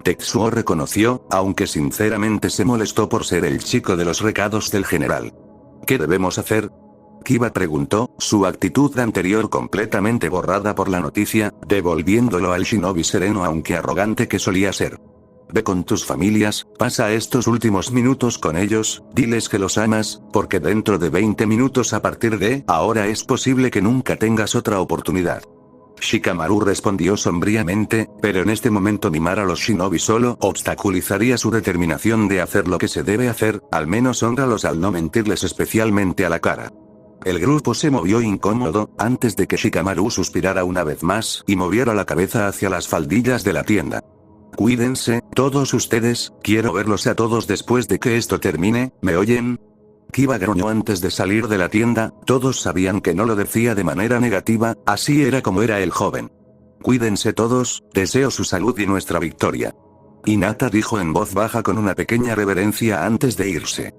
Tetsuo reconoció, aunque sinceramente se molestó por ser el chico de los recados del general. ¿Qué debemos hacer? Kiba preguntó, su actitud anterior completamente borrada por la noticia, devolviéndolo al shinobi sereno aunque arrogante que solía ser. Ve con tus familias, pasa estos últimos minutos con ellos, diles que los amas, porque dentro de 20 minutos a partir de ahora es posible que nunca tengas otra oportunidad. Shikamaru respondió sombríamente, pero en este momento mimar a los shinobi solo obstaculizaría su determinación de hacer lo que se debe hacer, al menos hónralos al no mentirles especialmente a la cara. El grupo se movió incómodo, antes de que Shikamaru suspirara una vez más y moviera la cabeza hacia las faldillas de la tienda. Cuídense, todos ustedes, quiero verlos a todos después de que esto termine, ¿me oyen? Kiba gruñó antes de salir de la tienda, todos sabían que no lo decía de manera negativa, así era como era el joven. Cuídense todos, deseo su salud y nuestra victoria. Hinata dijo en voz baja con una pequeña reverencia antes de irse.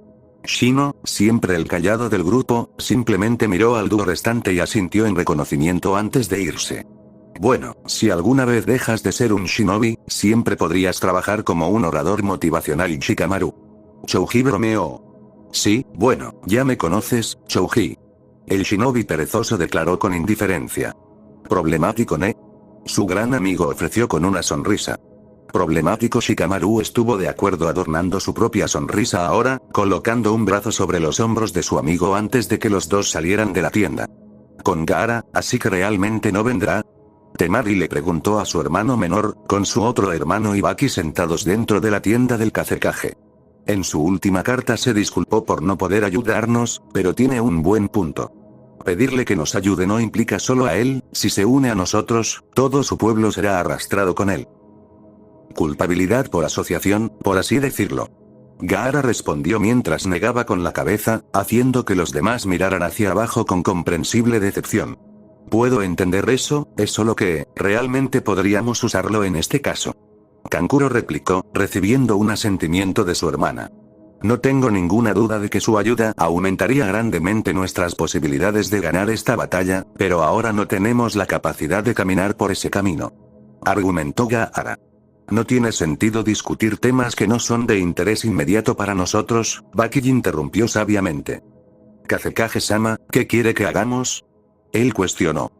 Shino, siempre el callado del grupo, simplemente miró al dúo restante y asintió en reconocimiento antes de irse. Bueno, si alguna vez dejas de ser un shinobi, siempre podrías trabajar como un orador motivacional y Shikamaru. Chouji bromeó. Sí, bueno, ya me conoces, Chouji. El shinobi perezoso declaró con indiferencia. Problemático, ¿ne? Su gran amigo ofreció con una sonrisa. Problemático. Shikamaru estuvo de acuerdo adornando su propia sonrisa ahora, colocando un brazo sobre los hombros de su amigo antes de que los dos salieran de la tienda. Con Gaara, ¿así que realmente no vendrá? Temari le preguntó a su hermano menor, con su otro hermano y Baki sentados dentro de la tienda del Kazekage. En su última carta se disculpó por no poder ayudarnos, pero tiene un buen punto. Pedirle que nos ayude no implica solo a él, si se une a nosotros, todo su pueblo será arrastrado con él. Culpabilidad por asociación, por así decirlo. Gaara respondió mientras negaba con la cabeza, haciendo que los demás miraran hacia abajo con comprensible decepción. Puedo entender eso, es solo que, realmente podríamos usarlo en este caso. Kankuro replicó, recibiendo un asentimiento de su hermana. No tengo ninguna duda de que su ayuda aumentaría grandemente nuestras posibilidades de ganar esta batalla, pero ahora no tenemos la capacidad de caminar por ese camino. Argumentó Gaara. No tiene sentido discutir temas que no son de interés inmediato para nosotros, Baki interrumpió sabiamente. Kazekage-sama, ¿qué quiere que hagamos? Él cuestionó.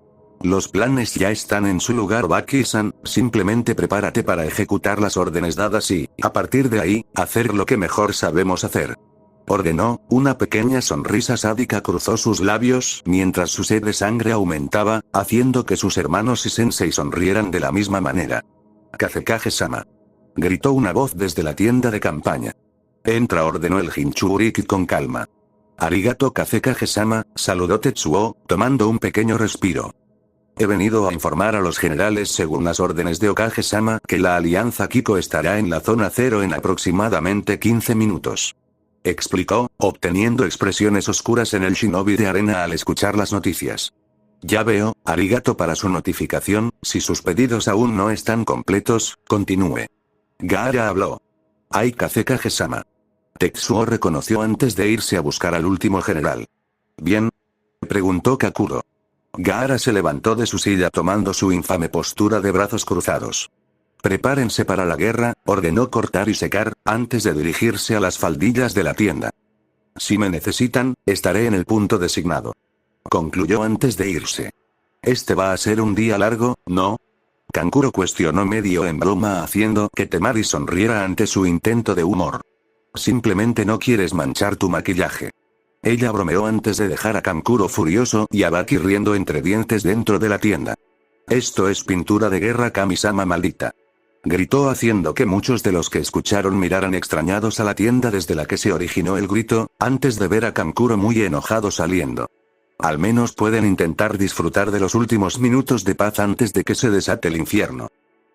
Los planes ya están en su lugar, Baki-san, simplemente prepárate para ejecutar las órdenes dadas y, a partir de ahí, hacer lo que mejor sabemos hacer. Ordenó, una pequeña sonrisa sádica cruzó sus labios mientras su sed de sangre aumentaba, haciendo que sus hermanos y sensei sonrieran de la misma manera. Kazekage-sama. Gritó una voz desde la tienda de campaña. Entra, ordenó el Jinchuriki con calma. Arigato Kazekage-sama, saludó Tetsuo, tomando un pequeño respiro. He venido a informar a los generales según las órdenes de Okage-sama que la alianza Kiko estará en la zona 0 en aproximadamente 15 minutos. Explicó, obteniendo expresiones oscuras en el shinobi de arena al escuchar las noticias. Ya veo, arigato para su notificación, si sus pedidos aún no están completos, continúe. Gaara habló. Ai Kazekage-sama. Tetsuo reconoció antes de irse a buscar al último general. ¿Bien? Preguntó Kakuro. Gaara se levantó de su silla tomando su infame postura de brazos cruzados. Prepárense para la guerra, ordenó cortar y secar, antes de dirigirse a las faldillas de la tienda. Si me necesitan, estaré en el punto designado. Concluyó antes de irse. Este va a ser un día largo, ¿no? Kankuro cuestionó medio en broma haciendo que Temari sonriera ante su intento de humor. Simplemente no quieres manchar tu maquillaje. Ella bromeó antes de dejar a Kankuro furioso y a Baki riendo entre dientes dentro de la tienda. Esto es pintura de guerra, Kami-sama maldita. Gritó haciendo que muchos de los que escucharon miraran extrañados a la tienda desde la que se originó el grito, antes de ver a Kankuro muy enojado saliendo. Al menos pueden intentar disfrutar de los últimos minutos de paz antes de que se desate el infierno.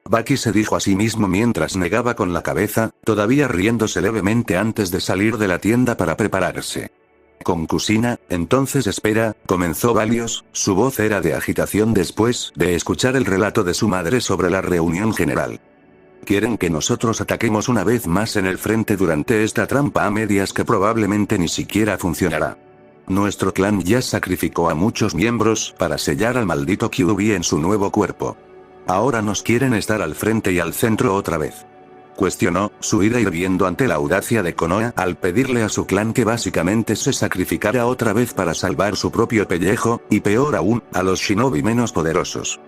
Baki se dijo a sí mismo mientras negaba con la cabeza, todavía riéndose levemente antes de salir de la tienda para prepararse. Con Kusina, entonces espera, comenzó Valios, su voz era de agitación después de escuchar el relato de su madre sobre la reunión general. Quieren que nosotros ataquemos una vez más en el frente durante esta trampa a medias que probablemente ni siquiera funcionará. Nuestro clan ya sacrificó a muchos miembros para sellar al maldito Kyuubi en su nuevo cuerpo. Ahora nos quieren estar al frente y al centro otra vez. Cuestionó, su ira hirviendo ante la audacia de Konoha al pedirle a su clan que básicamente se sacrificara otra vez para salvar su propio pellejo, y peor aún, a los shinobi menos poderosos.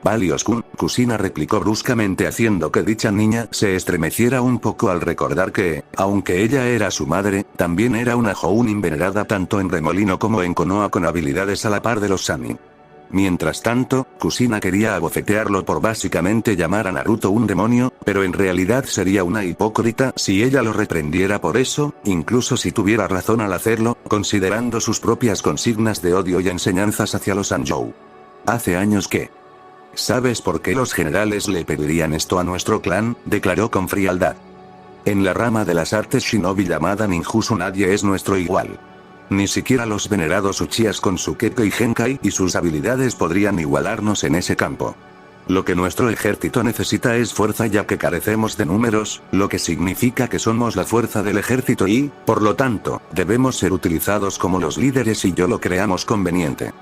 Valios-kun, Kusina replicó bruscamente haciendo que dicha niña se estremeciera un poco al recordar que, aunque ella era su madre, también era una Jounin venerada tanto en Remolino como en Konoha con habilidades a la par de los Sannin. Mientras tanto, Kusina quería abofetearlo por básicamente llamar a Naruto un demonio, pero en realidad sería una hipócrita si ella lo reprendiera por eso, incluso si tuviera razón al hacerlo, considerando sus propias consignas de odio y enseñanzas hacia los Sanjou. Hace años que... ¿Sabes por qué los generales le pedirían esto a nuestro clan?, declaró con frialdad. En la rama de las artes shinobi llamada ninjutsu nadie es nuestro igual. Ni siquiera los venerados Uchihas con su Kekkei y Genkai y sus habilidades podrían igualarnos en ese campo. Lo que nuestro ejército necesita es fuerza ya que carecemos de números, lo que significa que somos la fuerza del ejército y, por lo tanto, debemos ser utilizados como los líderes y yo lo creamos conveniente.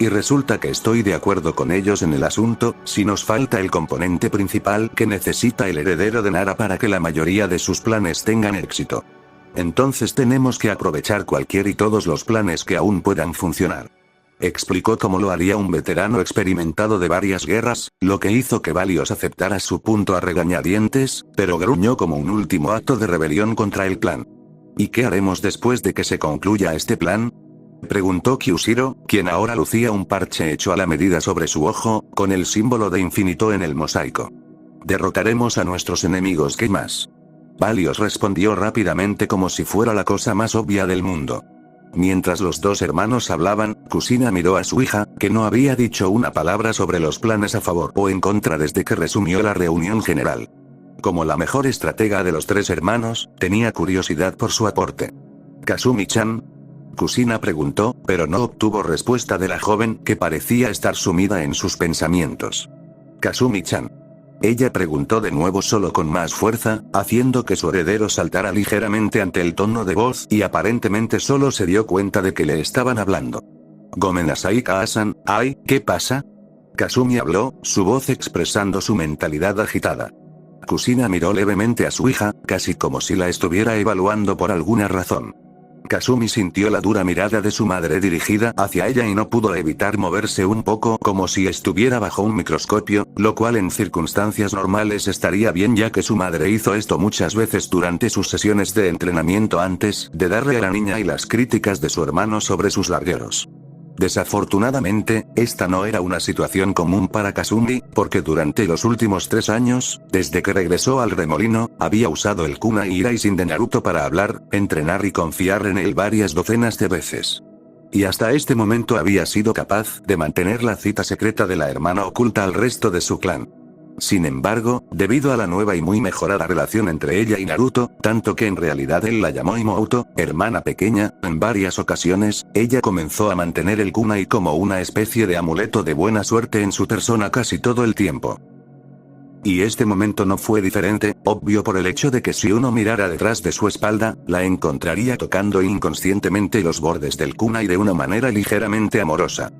Y resulta que estoy de acuerdo con ellos en el asunto, si nos falta el componente principal que necesita el heredero de Nara para que la mayoría de sus planes tengan éxito. Entonces tenemos que aprovechar cualquier y todos los planes que aún puedan funcionar. Explicó cómo lo haría un veterano experimentado de varias guerras, lo que hizo que Valios aceptara su punto a regañadientes, pero gruñó como un último acto de rebelión contra el plan. ¿Y qué haremos después de que se concluya este plan?, preguntó Kyushiro, quien ahora lucía un parche hecho a la medida sobre su ojo, con el símbolo de infinito en el mosaico. Derrotaremos a nuestros enemigos, ¿qué más? Valios respondió rápidamente como si fuera la cosa más obvia del mundo. Mientras los dos hermanos hablaban, Kusina miró a su hija, que no había dicho una palabra sobre los planes a favor o en contra desde que resumió la reunión general. Como la mejor estratega de los tres hermanos, tenía curiosidad por su aporte. ¿Kasumi-chan? Kusina preguntó, pero no obtuvo respuesta de la joven, que parecía estar sumida en sus pensamientos. ¿Kasumi-chan? Ella preguntó de nuevo solo con más fuerza, haciendo que su heredero saltara ligeramente ante el tono de voz y aparentemente solo se dio cuenta de que le estaban hablando. Gomenasai Kaa-san, ¿ay, qué pasa? Kasumi habló, su voz expresando su mentalidad agitada. Kusina miró levemente a su hija, casi como si la estuviera evaluando por alguna razón. Kasumi sintió la dura mirada de su madre dirigida hacia ella y no pudo evitar moverse un poco como si estuviera bajo un microscopio, lo cual en circunstancias normales estaría bien ya que su madre hizo esto muchas veces durante sus sesiones de entrenamiento antes de darle a la niña y las críticas de su hermano sobre sus largueros. Desafortunadamente, esta no era una situación común para Kasumi, porque durante los últimos 3 años, desde que regresó al remolino, había usado el Kunai Iraisin de Naruto para hablar, entrenar y confiar en él varias docenas de veces. Y hasta este momento había sido capaz de mantener la cita secreta de la hermana oculta al resto de su clan. Sin embargo, debido a la nueva y muy mejorada relación entre ella y Naruto, tanto que en realidad él la llamó Imouto, hermana pequeña, en varias ocasiones, ella comenzó a mantener el kunai como una especie de amuleto de buena suerte en su persona casi todo el tiempo. Y este momento no fue diferente, obvio por el hecho de que si uno mirara detrás de su espalda, la encontraría tocando inconscientemente los bordes del kunai de una manera ligeramente amorosa.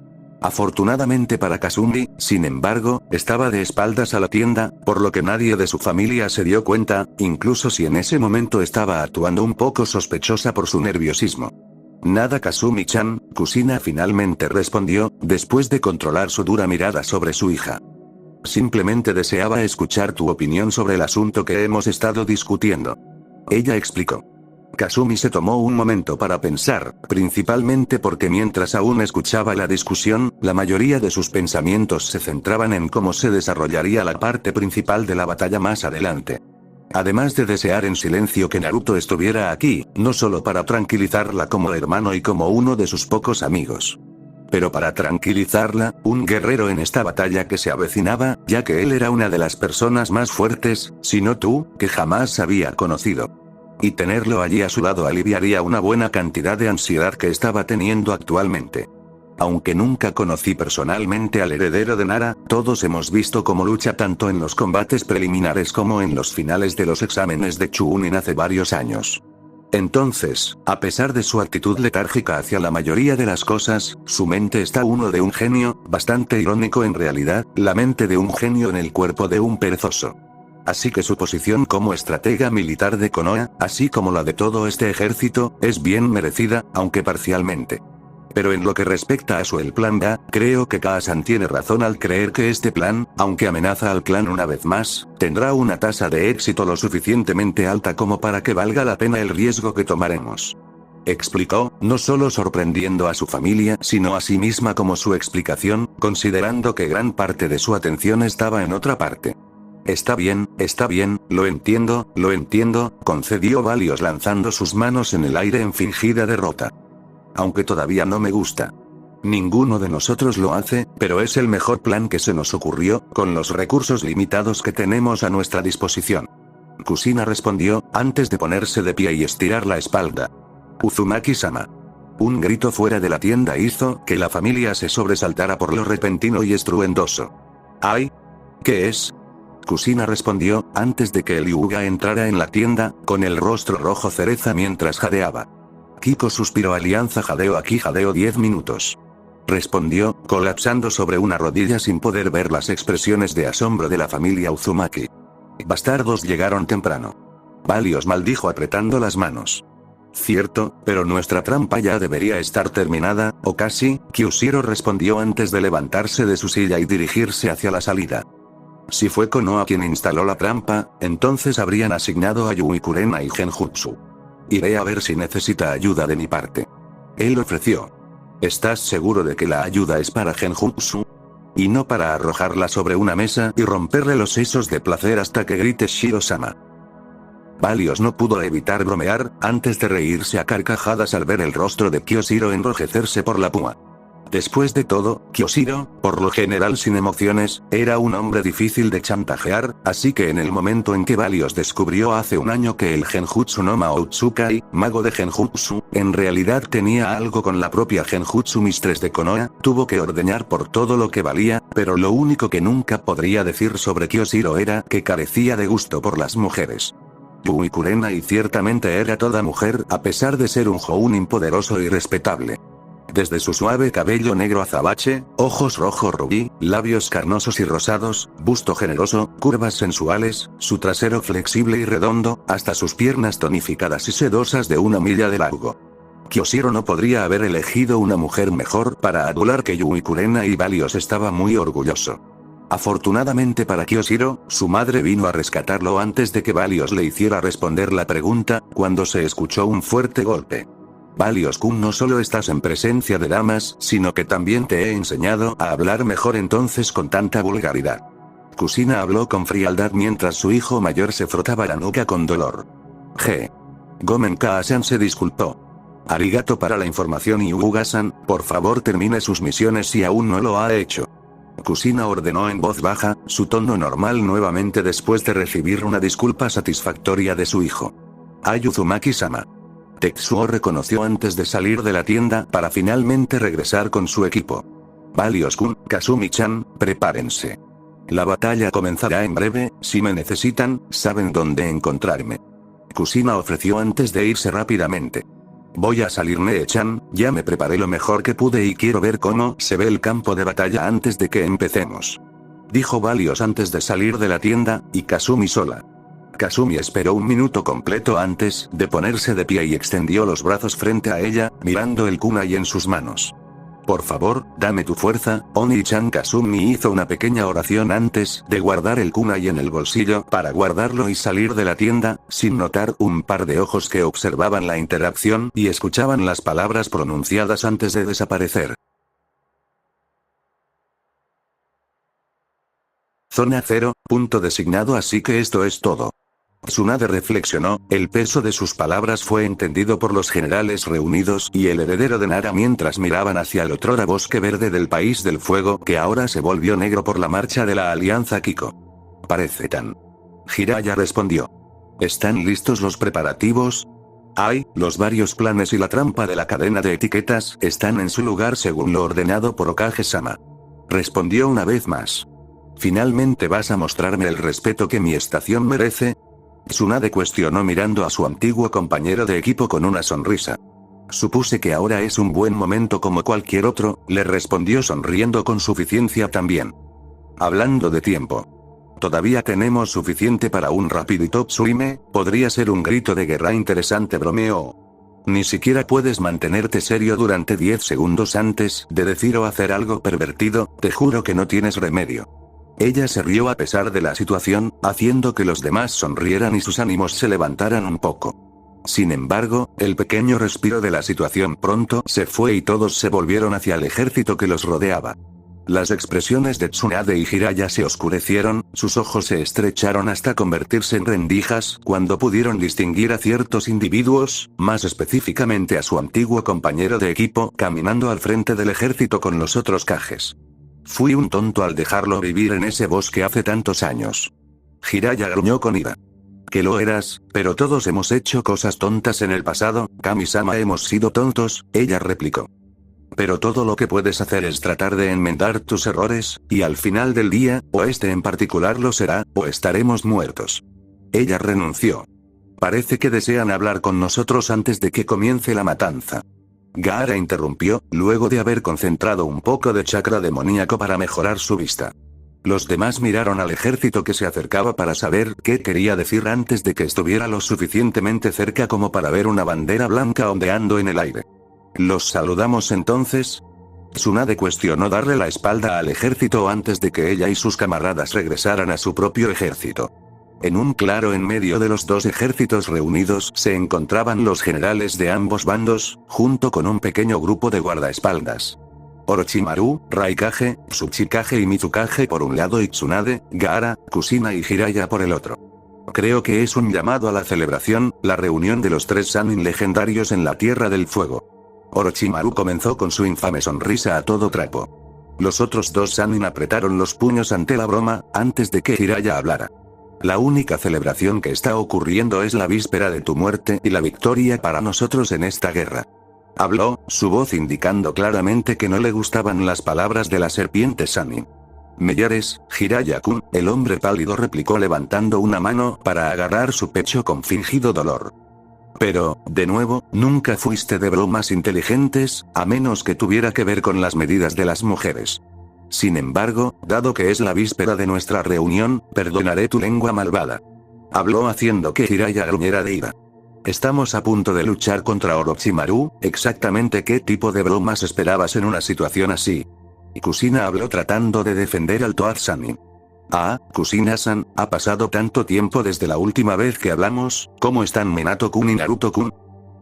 Afortunadamente para Kasumi, sin embargo, estaba de espaldas a la tienda, por lo que nadie de su familia se dio cuenta, incluso si en ese momento estaba actuando un poco sospechosa por su nerviosismo. Nada Kasumi-chan, Kusina finalmente respondió, después de controlar su dura mirada sobre su hija. Simplemente deseaba escuchar tu opinión sobre el asunto que hemos estado discutiendo. Ella explicó. Kasumi se tomó un momento para pensar, principalmente porque mientras aún escuchaba la discusión, la mayoría de sus pensamientos se centraban en cómo se desarrollaría la parte principal de la batalla más adelante. Además de desear en silencio que Naruto estuviera aquí, no solo para tranquilizarla como hermano y como uno de sus pocos amigos. Pero para tranquilizarla, un guerrero en esta batalla que se avecinaba, ya que él era una de las personas más fuertes, si no tú, que jamás había conocido. Y tenerlo allí a su lado aliviaría una buena cantidad de ansiedad que estaba teniendo actualmente. Aunque nunca conocí personalmente al heredero de Nara, todos hemos visto cómo lucha tanto en los combates preliminares como en los finales de los exámenes de Chunin hace varios años. Entonces, a pesar de su actitud letárgica hacia la mayoría de las cosas, su mente está uno de un genio, bastante irónico en realidad, la mente de un genio en el cuerpo de un perezoso. Así que su posición como estratega militar de Konoha, así como la de todo este ejército, es bien merecida, aunque parcialmente. Pero en lo que respecta a el plan A, creo que Kaa-san tiene razón al creer que este plan, aunque amenaza al clan una vez más, tendrá una tasa de éxito lo suficientemente alta como para que valga la pena el riesgo que tomaremos. Explicó, no solo sorprendiendo a su familia, sino a sí misma como su explicación, considerando que gran parte de su atención estaba en otra parte. Está bien, lo entiendo, concedió Valios lanzando sus manos en el aire en fingida derrota. Aunque todavía no me gusta. Ninguno de nosotros lo hace, pero es el mejor plan que se nos ocurrió, con los recursos limitados que tenemos a nuestra disposición. Kusina respondió, antes de ponerse de pie y estirar la espalda. Uzumaki-sama. Un grito fuera de la tienda hizo que la familia se sobresaltara por lo repentino y estruendoso. ¿Ay? ¿Qué es? Kusina respondió, antes de que el Hyuga entrara en la tienda, con el rostro rojo cereza mientras jadeaba. Kiko suspiró. Alianza jadeo aquí, jadeo 10 minutos. Respondió, colapsando sobre una rodilla sin poder ver las expresiones de asombro de la familia Uzumaki. Bastardos llegaron temprano. Valios maldijo apretando las manos. Cierto, pero nuestra trampa ya debería estar terminada, o casi, Kyushiro respondió antes de levantarse de su silla y dirigirse hacia la salida. Si fue Konoha quien instaló la trampa, entonces habrían asignado a Yui Kurena y Genjutsu. Iré a ver si necesita ayuda de mi parte. Él ofreció. ¿Estás seguro de que la ayuda es para Genjutsu? Y no para arrojarla sobre una mesa y romperle los sesos de placer hasta que grite Shiro-sama. Valios no pudo evitar bromear, antes de reírse a carcajadas al ver el rostro de Kyushiro enrojecerse por la puma. Después de todo, Kyushiro, por lo general sin emociones, era un hombre difícil de chantajear, así que en el momento en que Valios descubrió hace un año que el Genjutsu no Maotsukai, mago de Genjutsu, en realidad tenía algo con la propia Genjutsu Mistress de Konoha, tuvo que ordeñar por todo lo que valía, pero lo único que nunca podría decir sobre Kyushiro era que carecía de gusto por las mujeres. Yui Kurena y ciertamente era toda mujer a pesar de ser un jounin poderoso y respetable. Desde su suave cabello negro azabache, ojos rojo rubí, labios carnosos y rosados, busto generoso, curvas sensuales, su trasero flexible y redondo, hasta sus piernas tonificadas y sedosas de 1 milla de largo. Kyushiro no podría haber elegido una mujer mejor para adular que Yui Kurena y Valios estaba muy orgulloso. Afortunadamente para Kyushiro, su madre vino a rescatarlo antes de que Valios le hiciera responder la pregunta, cuando se escuchó un fuerte golpe. Valios-kun, no solo estás en presencia de damas, sino que también te he enseñado a hablar mejor entonces con tanta vulgaridad. Kusina habló con frialdad mientras su hijo mayor se frotaba la nuca con dolor. Gomen Kaa-san se disculpó. Arigato para la información y Uga-san, por favor termine sus misiones si aún no lo ha hecho. Kusina ordenó en voz baja, su tono normal nuevamente después de recibir una disculpa satisfactoria de su hijo. Ayuzumaki-sama. Tetsuo reconoció antes de salir de la tienda para finalmente regresar con su equipo. Valios-kun, Kasumi-chan, prepárense. La batalla comenzará en breve, si me necesitan, saben dónde encontrarme. Kusina ofreció antes de irse rápidamente. Voy a salir, Nee-chan, ya me preparé lo mejor que pude y quiero ver cómo se ve el campo de batalla antes de que empecemos. Dijo Valios antes de salir de la tienda, y Kasumi sola. Kasumi esperó un minuto completo antes de ponerse de pie y extendió los brazos frente a ella, mirando el kunai en sus manos. Por favor, dame tu fuerza, Oni-chan. Kasumi hizo una pequeña oración antes de guardar el kunai en el bolsillo para guardarlo y salir de la tienda, sin notar un par de ojos que observaban la interacción y escuchaban las palabras pronunciadas antes de desaparecer. Zona 0, punto designado, así que esto es todo. Tsunade reflexionó, el peso de sus palabras fue entendido por los generales reunidos y el heredero de Nara mientras miraban hacia el otrora bosque verde del país del fuego que ahora se volvió negro por la marcha de la alianza Kiko. Parece tan. Jiraiya respondió. ¿Están listos los preparativos? Los varios planes y la trampa de la cadena de etiquetas están en su lugar según lo ordenado por Okage-sama. Respondió una vez más. ¿Finalmente vas a mostrarme el respeto que mi estación merece? Tsunade cuestionó mirando a su antiguo compañero de equipo con una sonrisa. Supuse que ahora es un buen momento como cualquier otro, le respondió sonriendo con suficiencia también. Hablando de tiempo. Todavía tenemos suficiente para un rapidito Tsuime, podría ser un grito de guerra interesante, bromeó. Ni siquiera puedes mantenerte serio durante 10 segundos antes de decir o hacer algo pervertido, te juro que no tienes remedio. Ella se rió a pesar de la situación, haciendo que los demás sonrieran y sus ánimos se levantaran un poco. Sin embargo, el pequeño respiro de la situación pronto se fue y todos se volvieron hacia el ejército que los rodeaba. Las expresiones de Tsunade y Jiraiya se oscurecieron, sus ojos se estrecharon hasta convertirse en rendijas cuando pudieron distinguir a ciertos individuos, más específicamente a su antiguo compañero de equipo, caminando al frente del ejército con los otros Kages. Fui un tonto al dejarlo vivir en ese bosque hace tantos años. Jiraiya gruñó con ira. Que lo eras, pero todos hemos hecho cosas tontas en el pasado, Kami-sama. Hemos sido tontos, ella replicó. Pero todo lo que puedes hacer es tratar de enmendar tus errores, y al final del día, o este en particular lo será, o estaremos muertos. Ella renunció. Parece que desean hablar con nosotros antes de que comience la matanza. Gaara interrumpió, luego de haber concentrado un poco de chakra demoníaco para mejorar su vista. Los demás miraron al ejército que se acercaba para saber qué quería decir antes de que estuviera lo suficientemente cerca como para ver una bandera blanca ondeando en el aire. ¿Los saludamos entonces? Tsunade cuestionó darle la espalda al ejército antes de que ella y sus camaradas regresaran a su propio ejército. En un claro en medio de los dos ejércitos reunidos se encontraban los generales de ambos bandos, junto con un pequeño grupo de guardaespaldas. Orochimaru, Raikage, Tsuchikage y Mizukage por un lado y Tsunade, Gaara, Kushina y Jiraiya por el otro. Creo que es un llamado a la celebración, la reunión de los 3 Sannin legendarios en la Tierra del Fuego. Orochimaru comenzó con su infame sonrisa a todo trapo. Los otros 2 Sannin apretaron los puños ante la broma, antes de que Jiraiya hablara. La única celebración que está ocurriendo es la víspera de tu muerte y la victoria para nosotros en esta guerra. Habló, su voz indicando claramente que no le gustaban las palabras de la serpiente Sannin. Mellares, Jiraiya-kun, el hombre pálido replicó levantando una mano para agarrar su pecho con fingido dolor. Pero, de nuevo, nunca fuiste de bromas inteligentes, a menos que tuviera que ver con las medidas de las mujeres. Sin embargo, dado que es la víspera de nuestra reunión, perdonaré tu lengua malvada. Habló haciendo que Jiraiya gruñera de ira. Estamos a punto de luchar contra Orochimaru, ¿exactamente qué tipo de bromas esperabas en una situación así? Kushina habló tratando de defender al Toad Sannin. Ah, Kushina-san, ha pasado tanto tiempo desde la última vez que hablamos, ¿cómo están Minato-kun y Naruto-kun?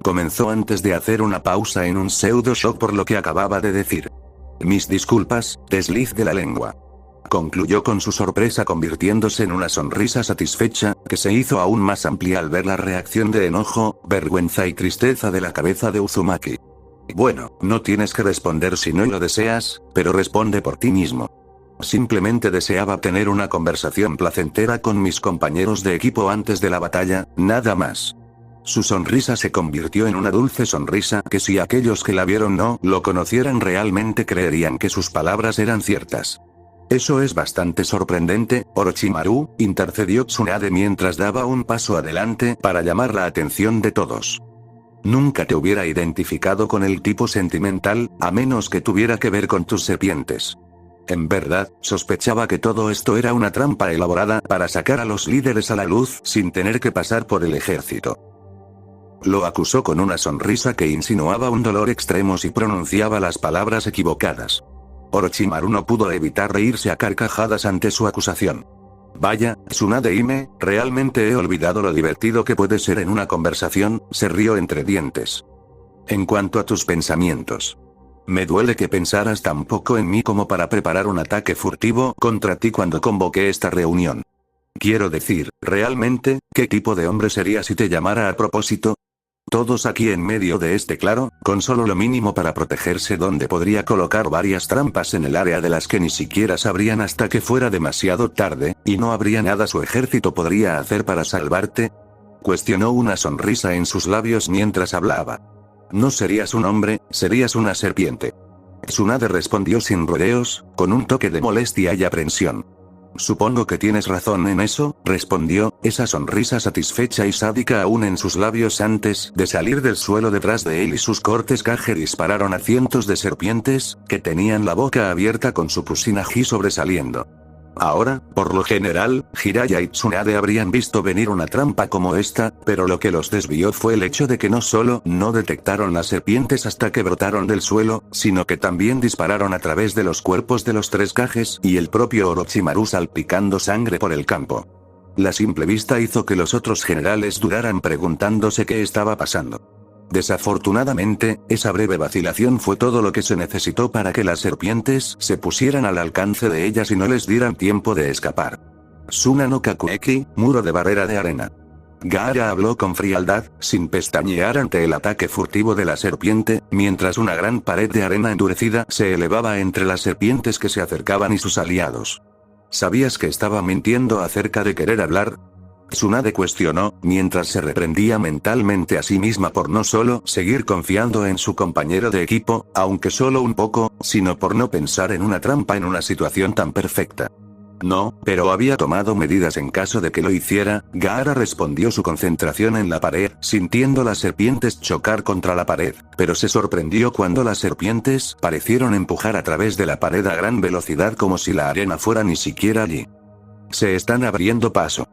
Comenzó antes de hacer una pausa en un pseudo-shock por lo que acababa de decir. Mis disculpas, desliz de la lengua. Concluyó con su sorpresa convirtiéndose en una sonrisa satisfecha, que se hizo aún más amplia al ver la reacción de enojo, vergüenza y tristeza de la cabeza de Uzumaki. Bueno, no tienes que responder si no lo deseas, pero responde por ti mismo. Simplemente deseaba tener una conversación placentera con mis compañeros de equipo antes de la batalla, nada más. Su sonrisa se convirtió en una dulce sonrisa que si aquellos que la vieron no lo conocieran realmente creerían que sus palabras eran ciertas. Eso es bastante sorprendente, Orochimaru, intercedió Tsunade mientras daba un paso adelante para llamar la atención de todos. Nunca te hubiera identificado con el tipo sentimental, a menos que tuviera que ver con tus serpientes. En verdad, sospechaba que todo esto era una trampa elaborada para sacar a los líderes a la luz sin tener que pasar por el ejército. Lo acusó con una sonrisa que insinuaba un dolor extremo si pronunciaba las palabras equivocadas. Orochimaru no pudo evitar reírse a carcajadas ante su acusación. Vaya, Tsunade-hime, realmente he olvidado lo divertido que puede ser en una conversación, se rió entre dientes. En cuanto a tus pensamientos. Me duele que pensaras tan poco en mí como para preparar un ataque furtivo contra ti cuando convoqué esta reunión. Quiero decir, realmente, ¿qué tipo de hombre sería si te llamara a propósito? Todos aquí en medio de este claro, con solo lo mínimo para protegerse donde podría colocar varias trampas en el área de las que ni siquiera sabrían hasta que fuera demasiado tarde, y no habría nada su ejército podría hacer para salvarte. Cuestionó una sonrisa en sus labios mientras hablaba. No serías un hombre, serías una serpiente. Tsunade respondió sin rodeos, con un toque de molestia y aprensión. Supongo que tienes razón en eso, respondió, esa sonrisa satisfecha y sádica aún en sus labios antes de salir del suelo detrás de él y sus cortes Kage dispararon a cientos de serpientes, que tenían la boca abierta con su Kushina-ji sobresaliendo. Ahora, por lo general, Jiraiya y Tsunade habrían visto venir una trampa como esta, pero lo que los desvió fue el hecho de que no solo no detectaron las serpientes hasta que brotaron del suelo, sino que también dispararon a través de los cuerpos de los 3 Kages y el propio Orochimaru salpicando sangre por el campo. La simple vista hizo que los otros generales dudaran preguntándose qué estaba pasando. Desafortunadamente, esa breve vacilación fue todo lo que se necesitó para que las serpientes se pusieran al alcance de ellas y no les dieran tiempo de escapar. Suna no Kakueki, muro de barrera de arena. Gaara habló con frialdad, sin pestañear ante el ataque furtivo de la serpiente, mientras una gran pared de arena endurecida se elevaba entre las serpientes que se acercaban y sus aliados. ¿Sabías que estaba mintiendo acerca de querer hablar? Tsunade cuestionó, mientras se reprendía mentalmente a sí misma por no solo seguir confiando en su compañero de equipo, aunque solo un poco, sino por no pensar en una trampa en una situación tan perfecta. No, pero había tomado medidas en caso de que lo hiciera. Gaara respondió su concentración en la pared, sintiendo las serpientes chocar contra la pared, pero se sorprendió cuando las serpientes parecieron empujar a través de la pared a gran velocidad como si la arena fuera ni siquiera allí. Se están abriendo paso,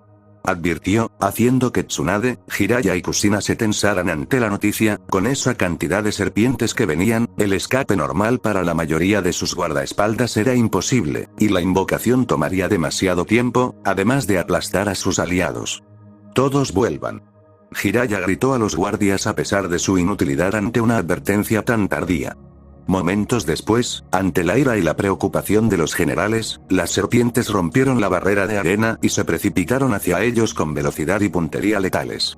advirtió, haciendo que Tsunade, Jiraiya y Kushina se tensaran ante la noticia. Con esa cantidad de serpientes que venían, el escape normal para la mayoría de sus guardaespaldas era imposible, y la invocación tomaría demasiado tiempo, además de aplastar a sus aliados. Todos vuelvan. Jiraiya gritó a los guardias a pesar de su inutilidad ante una advertencia tan tardía. Momentos después, ante la ira y la preocupación de los generales, las serpientes rompieron la barrera de arena y se precipitaron hacia ellos con velocidad y puntería letales.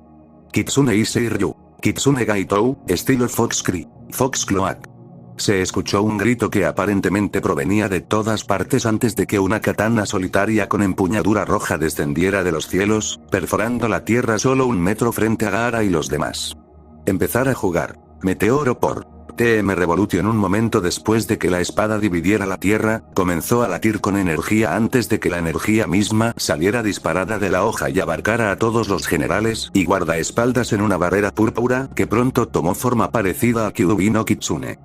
Kitsune Issei Ryu. Kitsune Gaitou, estilo Fox Cree. Fox Cloak. Se escuchó un grito que aparentemente provenía de todas partes antes de que una katana solitaria con empuñadura roja descendiera de los cielos, perforando la tierra solo 1 metro frente a Gaara y los demás. Empezar a jugar. Meteoro por TM Revolution. Un momento después de que la espada dividiera la tierra, comenzó a latir con energía antes de que la energía misma saliera disparada de la hoja y abarcara a todos los generales y guardaespaldas en una barrera púrpura que pronto tomó forma parecida a Kyuubi no Kitsune.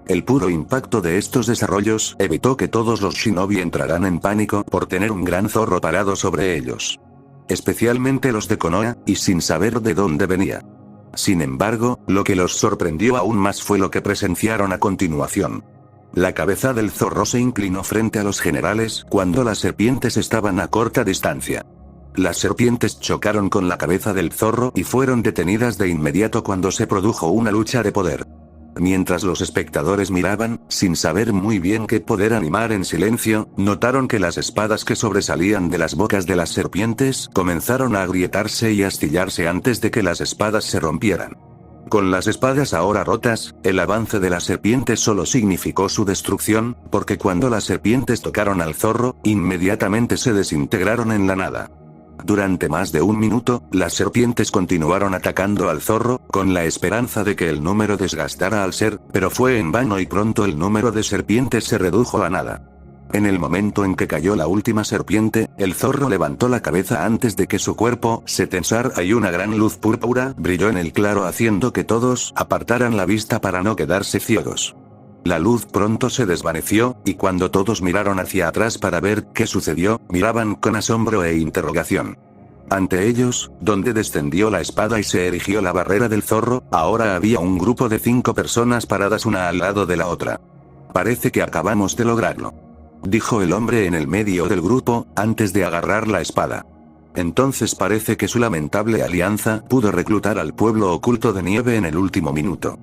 El puro impacto de estos desarrollos evitó que todos los shinobi entraran en pánico por tener un gran zorro parado sobre ellos. Especialmente los de Konoha, y sin saber de dónde venía. Sin embargo, lo que los sorprendió aún más fue lo que presenciaron a continuación. La cabeza del zorro se inclinó frente a los generales cuando las serpientes estaban a corta distancia. Las serpientes chocaron con la cabeza del zorro y fueron detenidas de inmediato cuando se produjo una lucha de poder. Mientras los espectadores miraban, sin saber muy bien qué poder animar en silencio, notaron que las espadas que sobresalían de las bocas de las serpientes comenzaron a agrietarse y astillarse antes de que las espadas se rompieran. Con las espadas ahora rotas, el avance de las serpientes solo significó su destrucción, porque cuando las serpientes tocaron al zorro, inmediatamente se desintegraron en la nada. Durante más de 1 minuto, las serpientes continuaron atacando al zorro, con la esperanza de que el número desgastara al ser, pero fue en vano y pronto el número de serpientes se redujo a nada. En el momento en que cayó la última serpiente, el zorro levantó la cabeza antes de que su cuerpo se tensara y una gran luz púrpura brilló en el claro haciendo que todos apartaran la vista para no quedarse ciegos. La luz pronto se desvaneció, y cuando todos miraron hacia atrás para ver qué sucedió, miraban con asombro e interrogación. Ante ellos, donde descendió la espada y se erigió la barrera del zorro, ahora había un grupo de 5 personas paradas una al lado de la otra. Parece que acabamos de lograrlo, dijo el hombre en el medio del grupo, antes de agarrar la espada. Entonces parece que su lamentable alianza pudo reclutar al pueblo oculto de nieve en el último minuto.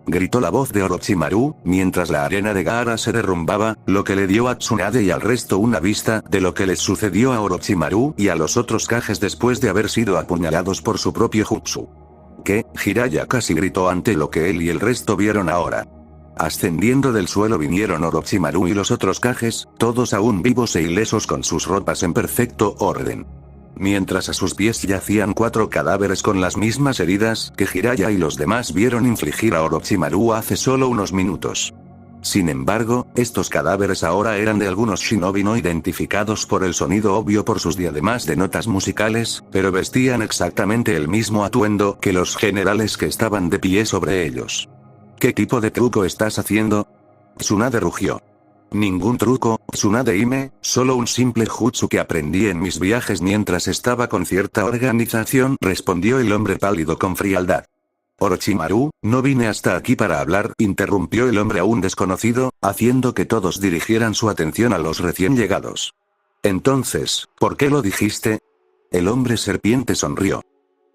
Gritó la voz de Orochimaru, mientras la arena de Gaara se derrumbaba, lo que le dio a Tsunade y al resto una vista de lo que les sucedió a Orochimaru y a los otros Kages después de haber sido apuñalados por su propio jutsu. ¿Qué? Jiraiya casi gritó ante lo que él y el resto vieron ahora. Ascendiendo del suelo vinieron Orochimaru y los otros Kages, todos aún vivos e ilesos con sus ropas en perfecto orden. Mientras a sus pies yacían 4 cadáveres con las mismas heridas que Jiraiya y los demás vieron infligir a Orochimaru hace solo unos minutos. Sin embargo, estos cadáveres ahora eran de algunos shinobi no identificados por el sonido obvio por sus diademas de notas musicales, pero vestían exactamente el mismo atuendo que los generales que estaban de pie sobre ellos. ¿Qué tipo de truco estás haciendo? Tsunade rugió. Ningún truco, Tsunade-hime, solo un simple jutsu que aprendí en mis viajes mientras estaba con cierta organización, respondió el hombre pálido con frialdad. Orochimaru, no vine hasta aquí para hablar, interrumpió el hombre aún desconocido, haciendo que todos dirigieran su atención a los recién llegados. Entonces, ¿por qué lo dijiste? El hombre serpiente sonrió.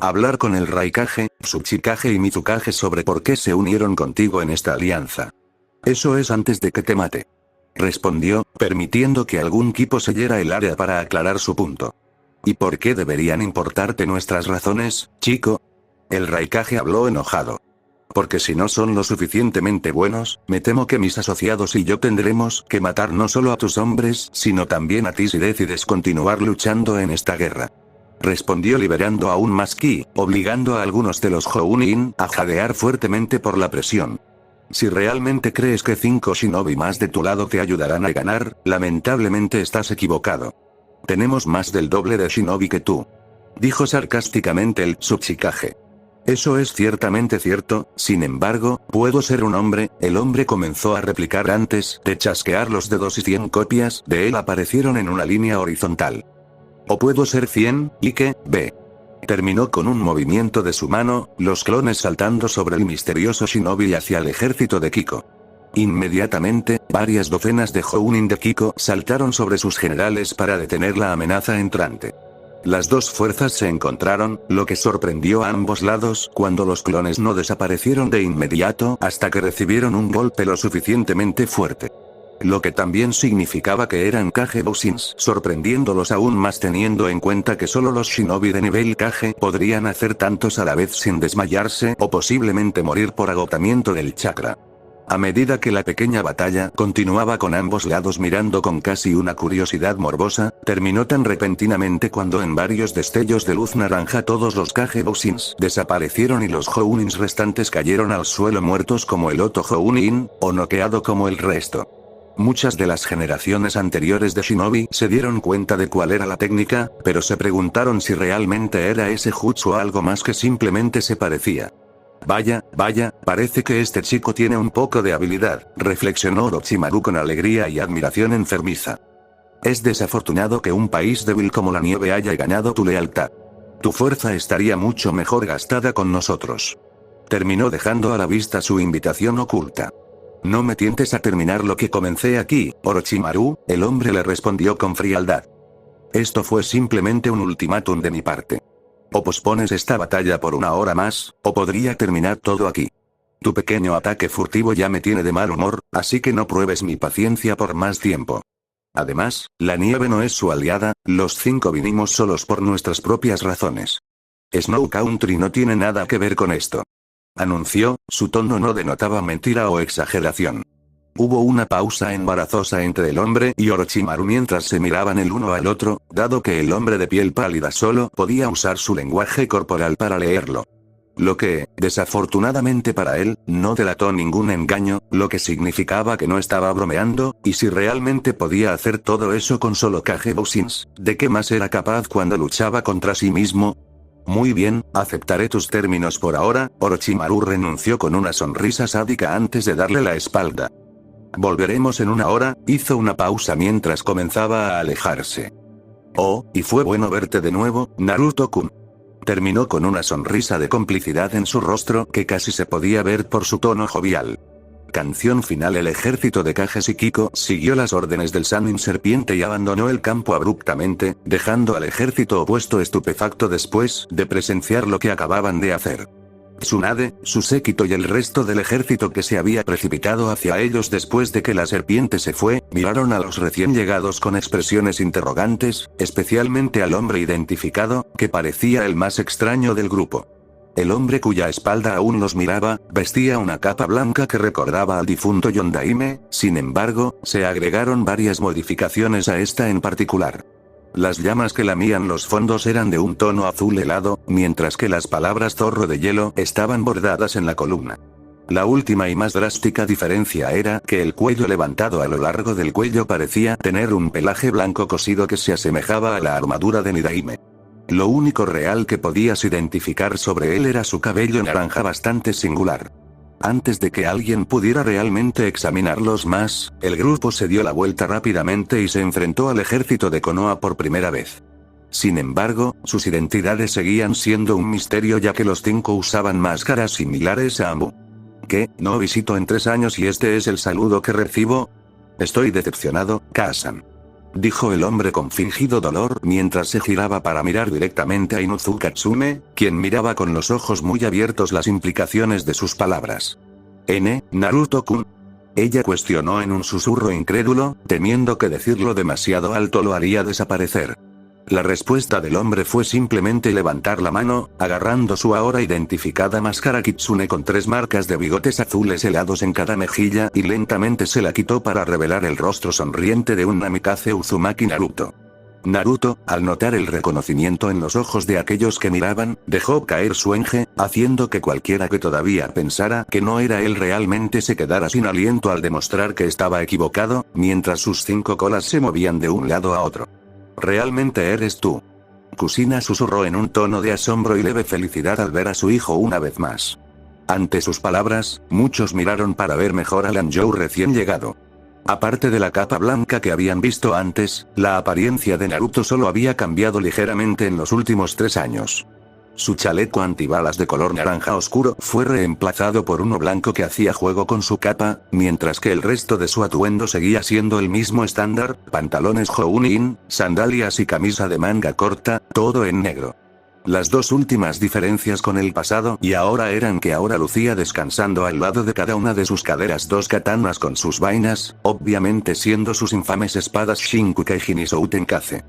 Hablar con el Raikage, Tsuchikage y Mizukage sobre por qué se unieron contigo en esta alianza. Eso es antes de que te mate. Respondió, permitiendo que algún Kipo sellera el área para aclarar su punto. ¿Y por qué deberían importarte nuestras razones, chico? El Raikage habló enojado. Porque si no son lo suficientemente buenos, me temo que mis asociados y yo tendremos que matar no solo a tus hombres, sino también a ti si decides continuar luchando en esta guerra. Respondió liberando aún más ki, obligando a algunos de los Jounin a jadear fuertemente por la presión. Si realmente crees que 5 shinobi más de tu lado te ayudarán a ganar, lamentablemente estás equivocado. Tenemos más del doble de shinobi que tú. Dijo sarcásticamente el Tsuchikage. Eso es ciertamente cierto, sin embargo, puedo ser un hombre, el hombre comenzó a replicar antes de chasquear los dedos y 100 copias de él aparecieron en una línea horizontal. O puedo ser 100, y que, ve. Terminó con un movimiento de su mano, los clones saltando sobre el misterioso shinobi hacia el ejército de Kiko. Inmediatamente, varias docenas de Jounin de Kiko saltaron sobre sus generales para detener la amenaza entrante. Las dos fuerzas se encontraron, lo que sorprendió a ambos lados cuando los clones no desaparecieron de inmediato hasta que recibieron un golpe lo suficientemente fuerte. Lo que también significaba que eran Kage Bousins, sorprendiéndolos aún más teniendo en cuenta que solo los shinobi de nivel Kage podrían hacer tantos a la vez sin desmayarse o posiblemente morir por agotamiento del chakra. A medida que la pequeña batalla continuaba con ambos lados mirando con casi una curiosidad morbosa, terminó tan repentinamente cuando en varios destellos de luz naranja todos los Kage Bousins desaparecieron y los Jounins restantes cayeron al suelo muertos como el otro Jounin, o noqueado como el resto. Muchas de las generaciones anteriores de Shinobi se dieron cuenta de cuál era la técnica, pero se preguntaron si realmente era ese jutsu o algo más que simplemente se parecía. Vaya, parece que este chico tiene un poco de habilidad, reflexionó Orochimaru con alegría y admiración enfermiza. Es desafortunado que un país débil como la nieve haya ganado tu lealtad. Tu fuerza estaría mucho mejor gastada con nosotros. Terminó dejando a la vista su invitación oculta. No me tientes a terminar lo que comencé aquí, Orochimaru, el hombre le respondió con frialdad. Esto fue simplemente un ultimátum de mi parte. O pospones esta batalla por una hora más, o podría terminar todo aquí. Tu pequeño ataque furtivo ya me tiene de mal humor, así que no pruebes mi paciencia por más tiempo. Además, la nieve no es su aliada, los 5 vinimos solos por nuestras propias razones. Snow Country no tiene nada que ver con esto. Anunció, su tono no denotaba mentira o exageración. Hubo una pausa embarazosa entre el hombre y Orochimaru mientras se miraban el uno al otro, dado que el hombre de piel pálida solo podía usar su lenguaje corporal para leerlo. Lo que, desafortunadamente para él, no delató ningún engaño, lo que significaba que no estaba bromeando, y si realmente podía hacer todo eso con solo Kage Bousins, ¿de qué más era capaz cuando luchaba contra sí mismo? Muy bien, aceptaré tus términos por ahora, Orochimaru renunció con una sonrisa sádica antes de darle la espalda. Volveremos en una hora, hizo una pausa mientras comenzaba a alejarse. Oh, y fue bueno verte de nuevo, Naruto-kun. Terminó con una sonrisa de complicidad en su rostro que casi se podía ver por su tono jovial. Canción final. El ejército de Kage y Kiko siguió las órdenes del Sannin Serpiente y abandonó el campo abruptamente, dejando al ejército opuesto estupefacto después de presenciar lo que acababan de hacer. Tsunade, su séquito y el resto del ejército que se había precipitado hacia ellos después de que la serpiente se fue, miraron a los recién llegados con expresiones interrogantes, especialmente al hombre identificado, que parecía el más extraño del grupo. El hombre cuya espalda aún los miraba, vestía una capa blanca que recordaba al difunto Yondaime, sin embargo, se agregaron varias modificaciones a esta en particular. Las llamas que lamían los fondos eran de un tono azul helado, mientras que las palabras zorro de hielo estaban bordadas en la columna. La última y más drástica diferencia era que el cuello levantado a lo largo del cuello parecía tener un pelaje blanco cosido que se asemejaba a la armadura de Nidaime. Lo único real que podías identificar sobre él era su cabello naranja bastante singular. Antes de que alguien pudiera realmente examinarlos más, el grupo se dio la vuelta rápidamente y se enfrentó al ejército de Konoha por primera vez. Sin embargo, sus identidades seguían siendo un misterio ya que los 5 usaban máscaras similares a Amu. ¿Qué? No visito en 3 años y este es el saludo que recibo. Estoy decepcionado, Kazan. Dijo el hombre con fingido dolor mientras se giraba para mirar directamente a Inuzu Katsume, quien miraba con los ojos muy abiertos las implicaciones de sus palabras. Naruto-kun. Ella cuestionó en un susurro incrédulo, temiendo que decirlo demasiado alto lo haría desaparecer. La respuesta del hombre fue simplemente levantar la mano, agarrando su ahora identificada máscara kitsune con 3 marcas de bigotes azules helados en cada mejilla y lentamente se la quitó para revelar el rostro sonriente de un Namikaze Uzumaki Naruto. Naruto, al notar el reconocimiento en los ojos de aquellos que miraban, dejó caer su enje, haciendo que cualquiera que todavía pensara que no era él realmente se quedara sin aliento al demostrar que estaba equivocado, mientras sus 5 colas se movían de un lado a otro. ¿Realmente eres tú? Kusina susurró en un tono de asombro y leve felicidad al ver a su hijo una vez más. Ante sus palabras, muchos miraron para ver mejor a Lanzhou recién llegado. Aparte de la capa blanca que habían visto antes, la apariencia de Naruto solo había cambiado ligeramente en los últimos 3 años. Su chaleco antibalas de color naranja oscuro fue reemplazado por uno blanco que hacía juego con su capa, mientras que el resto de su atuendo seguía siendo el mismo estándar: pantalones Jounin, sandalias y camisa de manga corta, todo en negro. Las dos últimas diferencias con el pasado y ahora eran que ahora lucía descansando al lado de cada una de sus caderas 2 katanas con sus vainas, obviamente siendo sus infames espadas Shinkukai Sou Tenkage.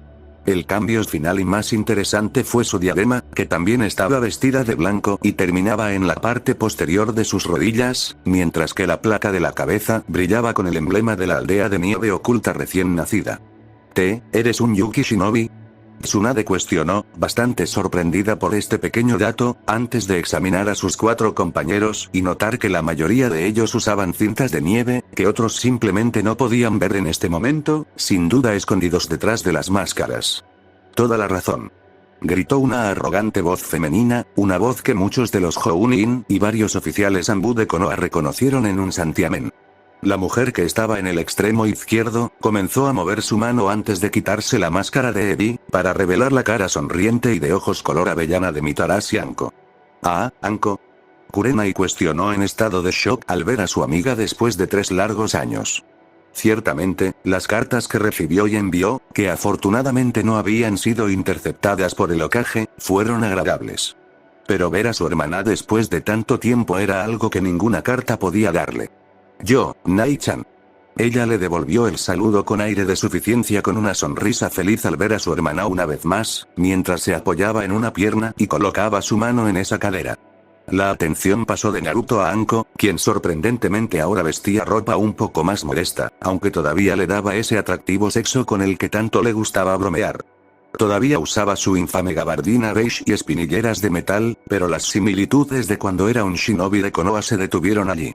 El cambio final y más interesante fue su diadema, que también estaba vestida de blanco y terminaba en la parte posterior de sus rodillas, mientras que la placa de la cabeza brillaba con el emblema de la aldea de nieve oculta recién nacida. ¿Eres un Yuki Shinobi? Tsunade cuestionó, bastante sorprendida por este pequeño dato, antes de examinar a sus 4 compañeros y notar que la mayoría de ellos usaban cintas de nieve, que otros simplemente no podían ver en este momento, sin duda escondidos detrás de las máscaras. Toda la razón. Gritó una arrogante voz femenina, una voz que muchos de los Jounin y varios oficiales Anbu de Konoha reconocieron en un santiamén. La mujer que estaba en el extremo izquierdo, comenzó a mover su mano antes de quitarse la máscara de Ebi, para revelar la cara sonriente y de ojos color avellana de Mitarashi Anko. ¿Ah, Anko? Kurenai cuestionó en estado de shock al ver a su amiga después de 3 largos años. Ciertamente, las cartas que recibió y envió, que afortunadamente no habían sido interceptadas por el Hokage, fueron agradables. Pero ver a su hermana después de tanto tiempo era algo que ninguna carta podía darle. Yo, Nai-chan. Ella le devolvió el saludo con aire de suficiencia con una sonrisa feliz al ver a su hermana una vez más, mientras se apoyaba en una pierna y colocaba su mano en esa cadera. La atención pasó de Naruto a Anko, quien sorprendentemente ahora vestía ropa un poco más modesta, aunque todavía le daba ese atractivo sexo con el que tanto le gustaba bromear. Todavía usaba su infame gabardina beige y espinilleras de metal, pero las similitudes de cuando era un shinobi de Konoha se detuvieron allí.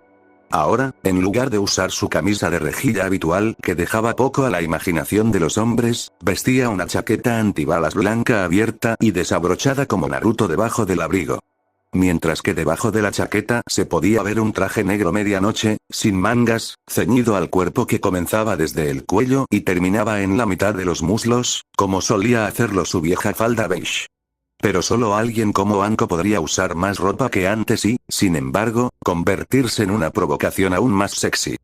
Ahora, en lugar de usar su camisa de rejilla habitual, que dejaba poco a la imaginación de los hombres, vestía una chaqueta antibalas blanca abierta y desabrochada como Naruto debajo del abrigo. Mientras que debajo de la chaqueta se podía ver un traje negro medianoche, sin mangas, ceñido al cuerpo que comenzaba desde el cuello y terminaba en la mitad de los muslos, como solía hacerlo su vieja falda beige. Pero solo alguien como Anko podría usar más ropa que antes y, sin embargo, convertirse en una provocación aún más sexy.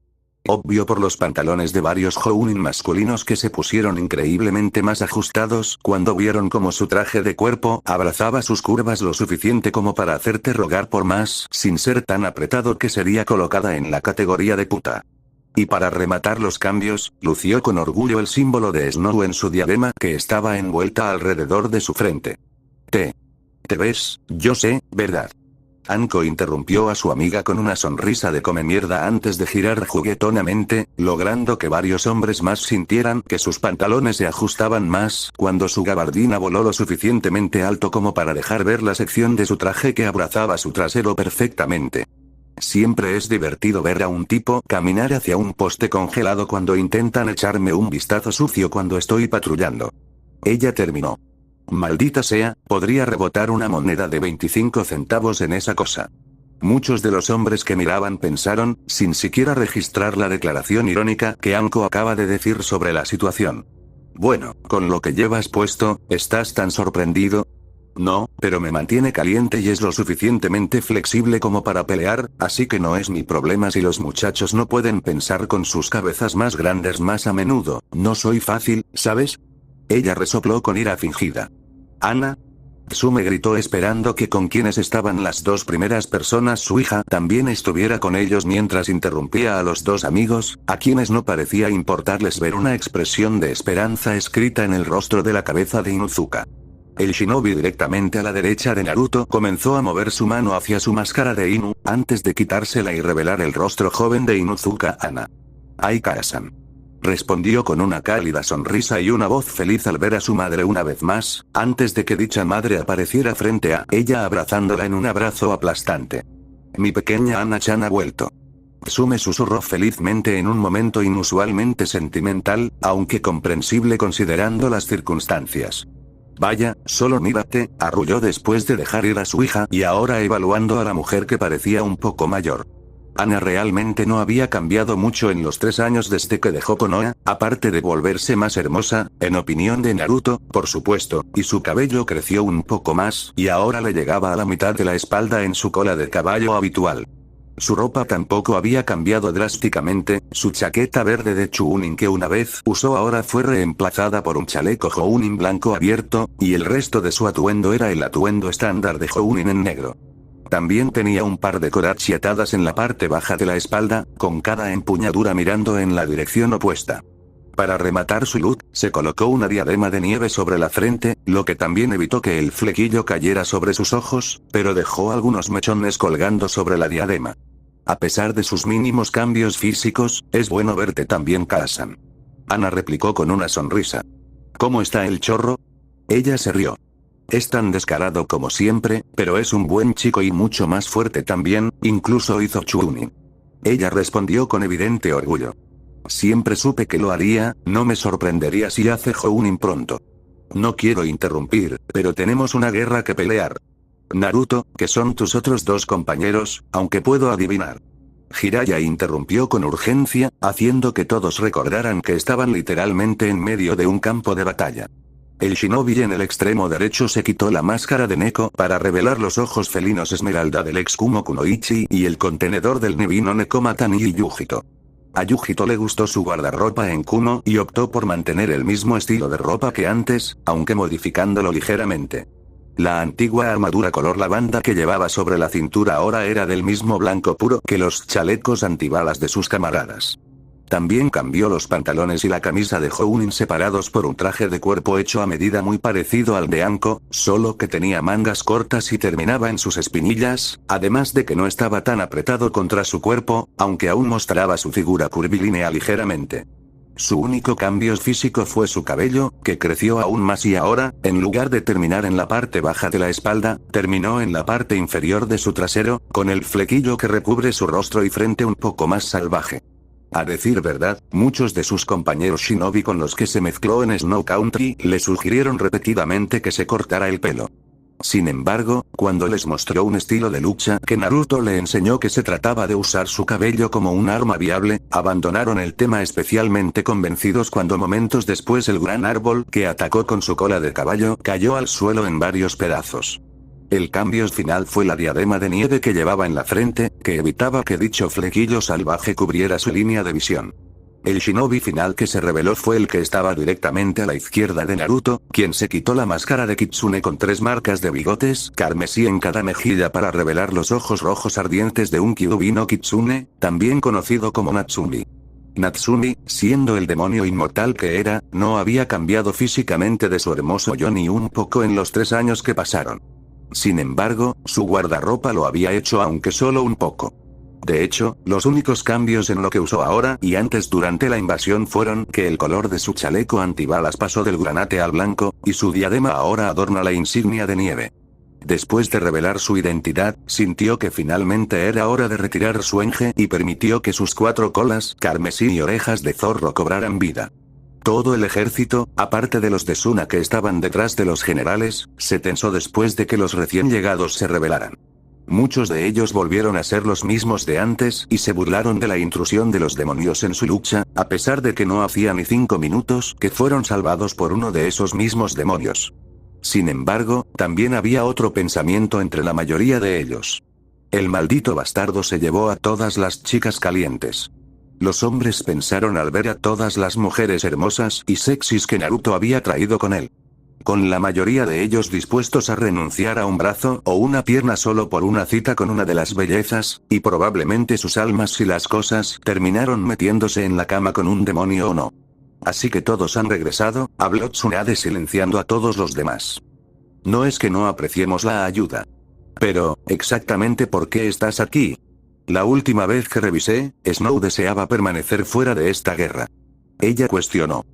Obvio por los pantalones de varios Jounin masculinos que se pusieron increíblemente más ajustados cuando vieron cómo su traje de cuerpo abrazaba sus curvas lo suficiente como para hacerte rogar por más, sin ser tan apretado que sería colocada en la categoría de puta. Y para rematar los cambios, lució con orgullo el símbolo de Snow en su diadema que estaba envuelta alrededor de su frente. Te ves, yo sé, ¿verdad? Anko interrumpió a su amiga con una sonrisa de come mierda antes de girar juguetonamente, logrando que varios hombres más sintieran que sus pantalones se ajustaban más cuando su gabardina voló lo suficientemente alto como para dejar ver la sección de su traje que abrazaba su trasero perfectamente. Siempre es divertido ver a un tipo caminar hacia un poste congelado cuando intentan echarme un vistazo sucio cuando estoy patrullando. Ella terminó. Maldita sea, podría rebotar una moneda de 25 centavos en esa cosa. Muchos de los hombres que miraban pensaron, sin siquiera registrar la declaración irónica que Anko acaba de decir sobre la situación. Bueno, con lo que llevas puesto, ¿estás tan sorprendido? No, pero me mantiene caliente y es lo suficientemente flexible como para pelear, así que no es mi problema si los muchachos no pueden pensar con sus cabezas más grandes más a menudo. No soy fácil, ¿sabes? Ella resopló con ira fingida. ¿Ana? Tsume gritó esperando que con quienes estaban las 2 primeras personas su hija también estuviera con ellos mientras interrumpía a los 2 amigos, a quienes no parecía importarles ver una expresión de esperanza escrita en el rostro de la cabeza de Inuzuka. El shinobi directamente a la derecha de Naruto comenzó a mover su mano hacia su máscara de Inu, antes de quitársela y revelar el rostro joven de Inuzuka Ana. Aikara-san. Respondió con una cálida sonrisa y una voz feliz al ver a su madre una vez más, antes de que dicha madre apareciera frente a ella abrazándola en un abrazo aplastante. Mi pequeña Ana-chan ha vuelto. Tsume susurró felizmente en un momento inusualmente sentimental, aunque comprensible considerando las circunstancias. Vaya, solo mírate, arrulló después de dejar ir a su hija y ahora evaluando a la mujer que parecía un poco mayor. Ana realmente no había cambiado mucho en los 3 años desde que dejó Konoha, aparte de volverse más hermosa, en opinión de Naruto, por supuesto, y su cabello creció un poco más, y ahora le llegaba a la mitad de la espalda en su cola de caballo habitual. Su ropa tampoco había cambiado drásticamente, su chaqueta verde de Chuunin que una vez usó ahora fue reemplazada por un chaleco Jounin blanco abierto, y el resto de su atuendo era el atuendo estándar de Jounin en negro. También tenía un par de kodachi atadas en la parte baja de la espalda, con cada empuñadura mirando en la dirección opuesta. Para rematar su look, se colocó una diadema de nieve sobre la frente, lo que también evitó que el flequillo cayera sobre sus ojos, pero dejó algunos mechones colgando sobre la diadema. A pesar de sus mínimos cambios físicos, es bueno verte también, Kazan. Ana replicó con una sonrisa. ¿Cómo está el chorro? Ella se rió. Es tan descarado como siempre, pero es un buen chico y mucho más fuerte también, incluso hizo Chuunin. Ella respondió con evidente orgullo. Siempre supe que lo haría, no me sorprendería si hace Jounin pronto. No quiero interrumpir, pero tenemos una guerra que pelear. Naruto, que son tus otros 2 compañeros, aunque puedo adivinar. Jiraiya interrumpió con urgencia, haciendo que todos recordaran que estaban literalmente en medio de un campo de batalla. El shinobi en el extremo derecho se quitó la máscara de Neko para revelar los ojos felinos esmeralda del ex Kumo Kunoichi y el contenedor del Nibino Nekoma Tani y Yujito. A Yujito le gustó su guardarropa en Kumo y optó por mantener el mismo estilo de ropa que antes, aunque modificándolo ligeramente. La antigua armadura color lavanda que llevaba sobre la cintura ahora era del mismo blanco puro que los chalecos antibalas de sus camaradas. También cambió los pantalones y la camisa de Jounin separados por un traje de cuerpo hecho a medida muy parecido al de Anko, solo que tenía mangas cortas y terminaba en sus espinillas, además de que no estaba tan apretado contra su cuerpo, aunque aún mostraba su figura curvilínea ligeramente. Su único cambio físico fue su cabello, que creció aún más y ahora, en lugar de terminar en la parte baja de la espalda, terminó en la parte inferior de su trasero, con el flequillo que recubre su rostro y frente un poco más salvaje. A decir verdad, muchos de sus compañeros shinobi con los que se mezcló en Snow Country le sugirieron repetidamente que se cortara el pelo. Sin embargo, cuando les mostró un estilo de lucha que Naruto le enseñó que se trataba de usar su cabello como un arma viable, abandonaron el tema especialmente convencidos cuando momentos después el gran árbol que atacó con su cola de caballo cayó al suelo en varios pedazos. El cambio final fue la diadema de nieve que llevaba en la frente, que evitaba que dicho flequillo salvaje cubriera su línea de visión. El shinobi final que se reveló fue el que estaba directamente a la izquierda de Naruto, quien se quitó la máscara de Kitsune con 3 marcas de bigotes carmesí en cada mejilla para revelar los ojos rojos ardientes de un Kyuubi no Kitsune, también conocido como Natsumi. Natsumi, siendo el demonio inmortal que era, no había cambiado físicamente de su hermoso yo ni un poco en los 3 años que pasaron. Sin embargo, su guardarropa lo había hecho aunque solo un poco. De hecho, los únicos cambios en lo que usó ahora y antes durante la invasión fueron que el color de su chaleco antibalas pasó del granate al blanco, y su diadema ahora adorna la insignia de nieve. Después de revelar su identidad, sintió que finalmente era hora de retirar su enje y permitió que sus 4 colas carmesí y orejas de zorro cobraran vida. Todo el ejército, aparte de los de Suna que estaban detrás de los generales, se tensó después de que los recién llegados se rebelaran. Muchos de ellos volvieron a ser los mismos de antes y se burlaron de la intrusión de los demonios en su lucha, a pesar de que no hacía ni 5 minutos que fueron salvados por uno de esos mismos demonios. Sin embargo, también había otro pensamiento entre la mayoría de ellos. El maldito bastardo se llevó a todas las chicas calientes. Los hombres pensaron al ver a todas las mujeres hermosas y sexys que Naruto había traído con él. Con la mayoría de ellos dispuestos a renunciar a un brazo o una pierna solo por una cita con una de las bellezas, y probablemente sus almas si las cosas terminaron metiéndose en la cama con un demonio o no. Así que todos han regresado, habló Tsunade silenciando a todos los demás. No es que no apreciemos la ayuda. Pero, ¿exactamente por qué estás aquí? La última vez que revisé, Snow deseaba permanecer fuera de esta guerra. Ella cuestionó.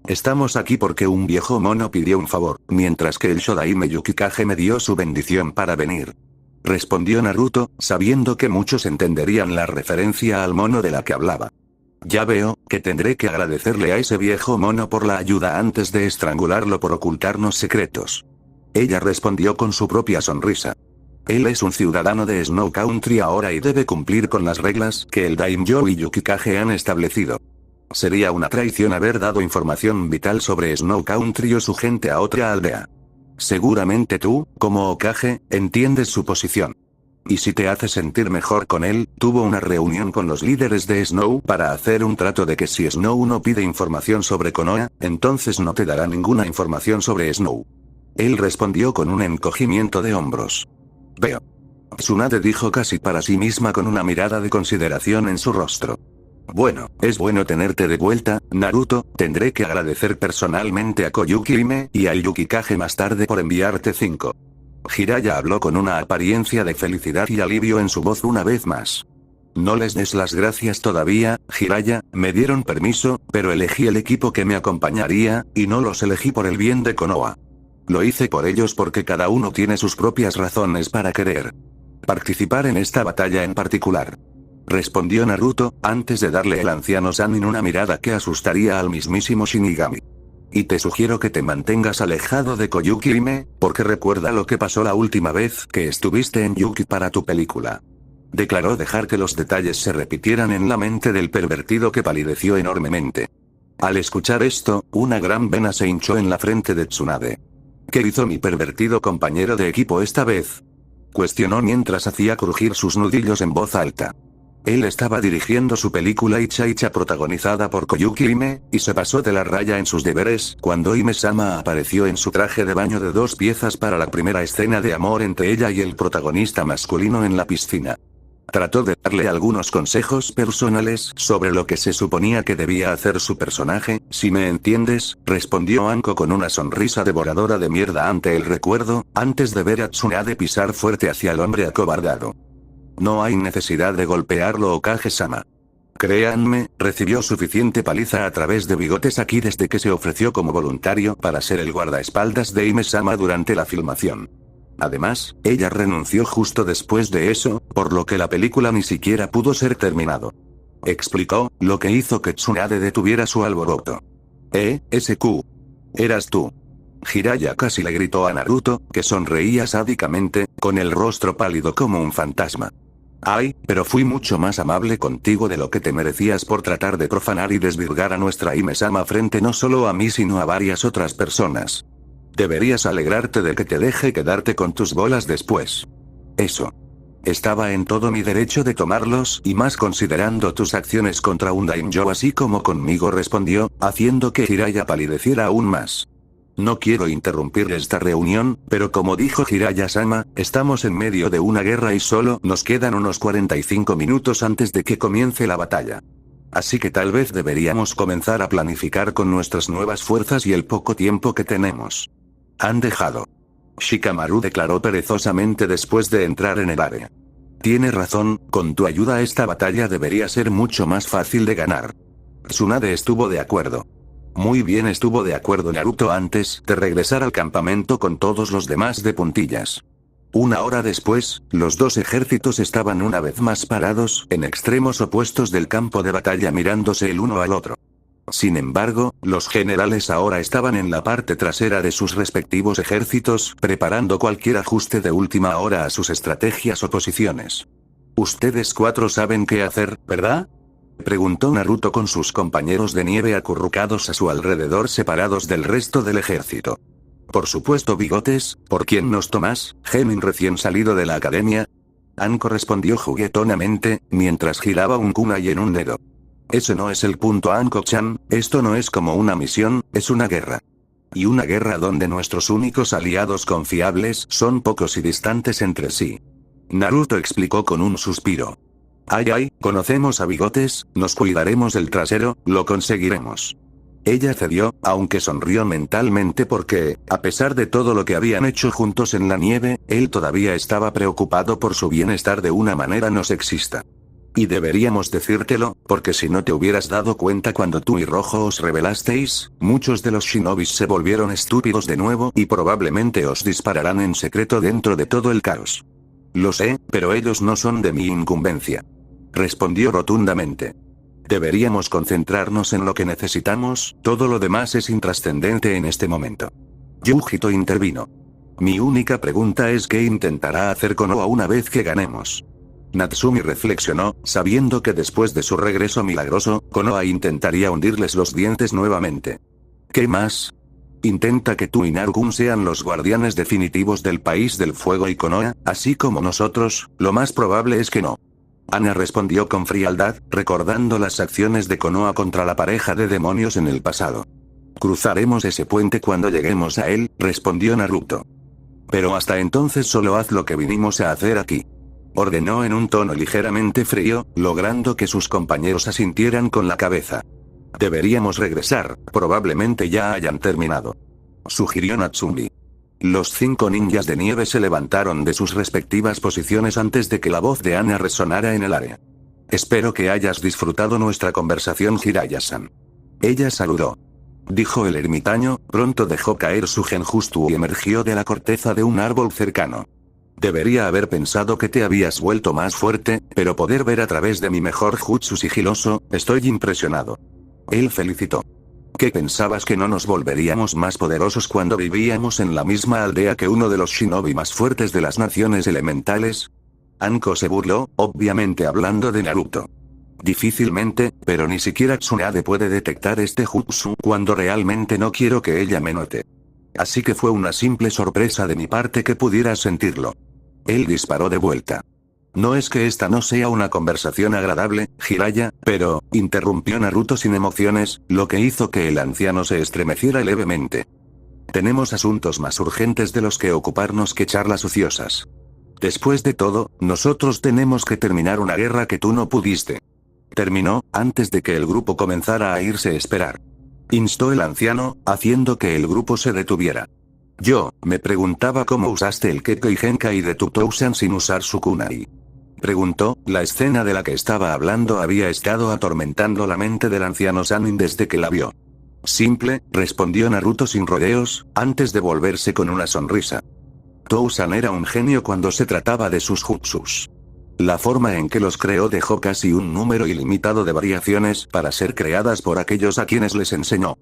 Estamos aquí porque un viejo mono pidió un favor, mientras que el Shodaime Yukikage me dio su bendición para venir. respondió Naruto, sabiendo que muchos entenderían la referencia al mono de la que hablaba. Ya veo, que tendré que agradecerle a ese viejo mono por la ayuda antes de estrangularlo por ocultarnos secretos. Ella respondió con su propia sonrisa. Él es un ciudadano de Snow Country ahora y debe cumplir con las reglas que el Daimyo y Yukikage han establecido. Sería una traición haber dado información vital sobre Snow Country o su gente a otra aldea. Seguramente tú, como Hokage, entiendes su posición. Y si te hace sentir mejor con él, tuvo una reunión con los líderes de Snow para hacer un trato de que si Snow no pide información sobre Konoha, entonces no te dará ninguna información sobre Snow. Él respondió con un encogimiento de hombros. Veo. Tsunade dijo casi para sí misma con una mirada de consideración en su rostro. Bueno, es bueno tenerte de vuelta, Naruto. Tendré que agradecer personalmente a Koyuki Hime y al Yukikage más tarde por enviarte 5. Jiraiya habló con una apariencia de felicidad y alivio en su voz una vez más. No les des las gracias todavía, Jiraiya. Me dieron permiso, pero elegí el equipo que me acompañaría, y no los elegí por el bien de Konoha. Lo hice por ellos porque cada uno tiene sus propias razones para querer participar en esta batalla en particular. Respondió Naruto, antes de darle al anciano Sannin una mirada que asustaría al mismísimo Shinigami. Y te sugiero que te mantengas alejado de Koyuki Hime, porque recuerda lo que pasó la última vez que estuviste en Yuki para tu película. Declaró dejar que los detalles se repitieran en la mente del pervertido que palideció enormemente. Al escuchar esto, una gran vena se hinchó en la frente de Tsunade. ¿Qué hizo mi pervertido compañero de equipo esta vez?, cuestionó mientras hacía crujir sus nudillos en voz alta. Él estaba dirigiendo su película Icha Icha protagonizada por Koyuki Hime, y se pasó de la raya en sus deberes cuando Hime-sama apareció en su traje de baño de 2 piezas para la primera escena de amor entre ella y el protagonista masculino en la piscina. Trató de darle algunos consejos personales sobre lo que se suponía que debía hacer su personaje, si me entiendes, respondió Anko con una sonrisa devoradora de mierda ante el recuerdo, antes de ver a Tsunade pisar fuerte hacia el hombre acobardado. No hay necesidad de golpearlo, Hokage-sama. Créanme, recibió suficiente paliza a través de Bigotes aquí desde que se ofreció como voluntario para ser el guardaespaldas de Hime-sama durante la filmación. Además, ella renunció justo después de eso, por lo que la película ni siquiera pudo ser terminado. Explicó, lo que hizo que Tsunade detuviera su alboroto. SQ. Eras tú. Jiraiya casi le gritó a Naruto, que sonreía sádicamente, con el rostro pálido como un fantasma. Ay, pero fui mucho más amable contigo de lo que te merecías por tratar de profanar y desvirgar a nuestra Hime-sama frente no solo a mí sino a varias otras personas. Deberías alegrarte de que te deje quedarte con tus bolas después. Eso. Estaba en todo mi derecho de tomarlos y más considerando tus acciones contra un daimyo así como conmigo, respondió, haciendo que Jiraiya palideciera aún más. No quiero interrumpir esta reunión, pero como dijo Jiraiya-sama, estamos en medio de una guerra y solo nos quedan unos 45 minutos antes de que comience la batalla. Así que tal vez deberíamos comenzar a planificar con nuestras nuevas fuerzas y el poco tiempo que tenemos. Han dejado. Shikamaru declaró perezosamente después de entrar en el área. Tiene razón, con tu ayuda esta batalla debería ser mucho más fácil de ganar. Tsunade estuvo de acuerdo. Muy bien, estuvo de acuerdo Naruto antes de regresar al campamento con todos los demás de puntillas. Una hora después, los dos ejércitos estaban una vez más parados en extremos opuestos del campo de batalla mirándose el uno al otro. Sin embargo, los generales ahora estaban en la parte trasera de sus respectivos ejércitos, preparando cualquier ajuste de última hora a sus estrategias o posiciones. Ustedes 4 saben qué hacer, ¿verdad?, preguntó Naruto con sus compañeros de nieve acurrucados a su alrededor separados del resto del ejército. Por supuesto, Bigotes, ¿por quién nos tomas, Genin recién salido de la academia? Anko respondió juguetonamente, mientras giraba un kunai en un dedo. Ese no es el punto, Anko-chan, esto no es como una misión, es una guerra. Y una guerra donde nuestros únicos aliados confiables son pocos y distantes entre sí. Naruto explicó con un suspiro. Ay, conocemos a Bigotes, nos cuidaremos del trasero, lo conseguiremos. Ella cedió, aunque sonrió mentalmente porque, a pesar de todo lo que habían hecho juntos en la nieve, él todavía estaba preocupado por su bienestar de una manera no sexista. Y deberíamos decírtelo, porque si no te hubieras dado cuenta cuando tú y Rojo os rebelasteis, muchos de los shinobis se volvieron estúpidos de nuevo y probablemente os dispararán en secreto dentro de todo el caos. Lo sé, pero ellos no son de mi incumbencia. Respondió rotundamente. Deberíamos concentrarnos en lo que necesitamos, todo lo demás es intrascendente en este momento. Yujito intervino. Mi única pregunta es qué intentará hacer Konoha una vez que ganemos. Natsumi reflexionó, sabiendo que después de su regreso milagroso, Konoha intentaría hundirles los dientes nuevamente. ¿Qué más? Intenta que tú y Naru-kun sean los guardianes definitivos del país del fuego y Konoha, así como nosotros, lo más probable es que no. Ana respondió con frialdad, recordando las acciones de Konoha contra la pareja de demonios en el pasado. Cruzaremos ese puente cuando lleguemos a él, respondió Naruto. Pero hasta entonces solo haz lo que vinimos a hacer aquí. Ordenó en un tono ligeramente frío, logrando que sus compañeros asintieran con la cabeza. Deberíamos regresar, probablemente ya hayan terminado. Sugirió Natsumi. Los 5 ninjas de nieve se levantaron de sus respectivas posiciones antes de que la voz de Ana resonara en el área. Espero que hayas disfrutado nuestra conversación, Jiraiya-san. Ella saludó. Dijo el ermitaño, pronto dejó caer su genjutsu y emergió de la corteza de un árbol cercano. Debería haber pensado que te habías vuelto más fuerte, pero poder ver a través de mi mejor jutsu sigiloso, estoy impresionado. Él felicitó. ¿Qué pensabas que no nos volveríamos más poderosos cuando vivíamos en la misma aldea que uno de los shinobi más fuertes de las naciones elementales? Anko se burló, obviamente hablando de Naruto. Difícilmente, pero ni siquiera Tsunade puede detectar este jutsu cuando realmente no quiero que ella me note. Así que fue una simple sorpresa de mi parte que pudieras sentirlo. Él disparó de vuelta. No es que esta no sea una conversación agradable, Jiraiya, pero, interrumpió Naruto sin emociones, lo que hizo que el anciano se estremeciera levemente. Tenemos asuntos más urgentes de los que ocuparnos que charlas ociosas. Después de todo, nosotros tenemos que terminar una guerra que tú no pudiste. Terminó, antes de que el grupo comenzara a irse a esperar. Instó el anciano, haciendo que el grupo se detuviera. Yo, me preguntaba cómo usaste el Kekkei Genkai de Tutousan sin usar su kunai. Preguntó, la escena de la que estaba hablando había estado atormentando la mente del anciano Sannin desde que la vio. Simple, respondió Naruto sin rodeos, antes de volverse con una sonrisa. Tousan era un genio cuando se trataba de sus jutsus. La forma en que los creó dejó casi un número ilimitado de variaciones para ser creadas por aquellos a quienes les enseñó.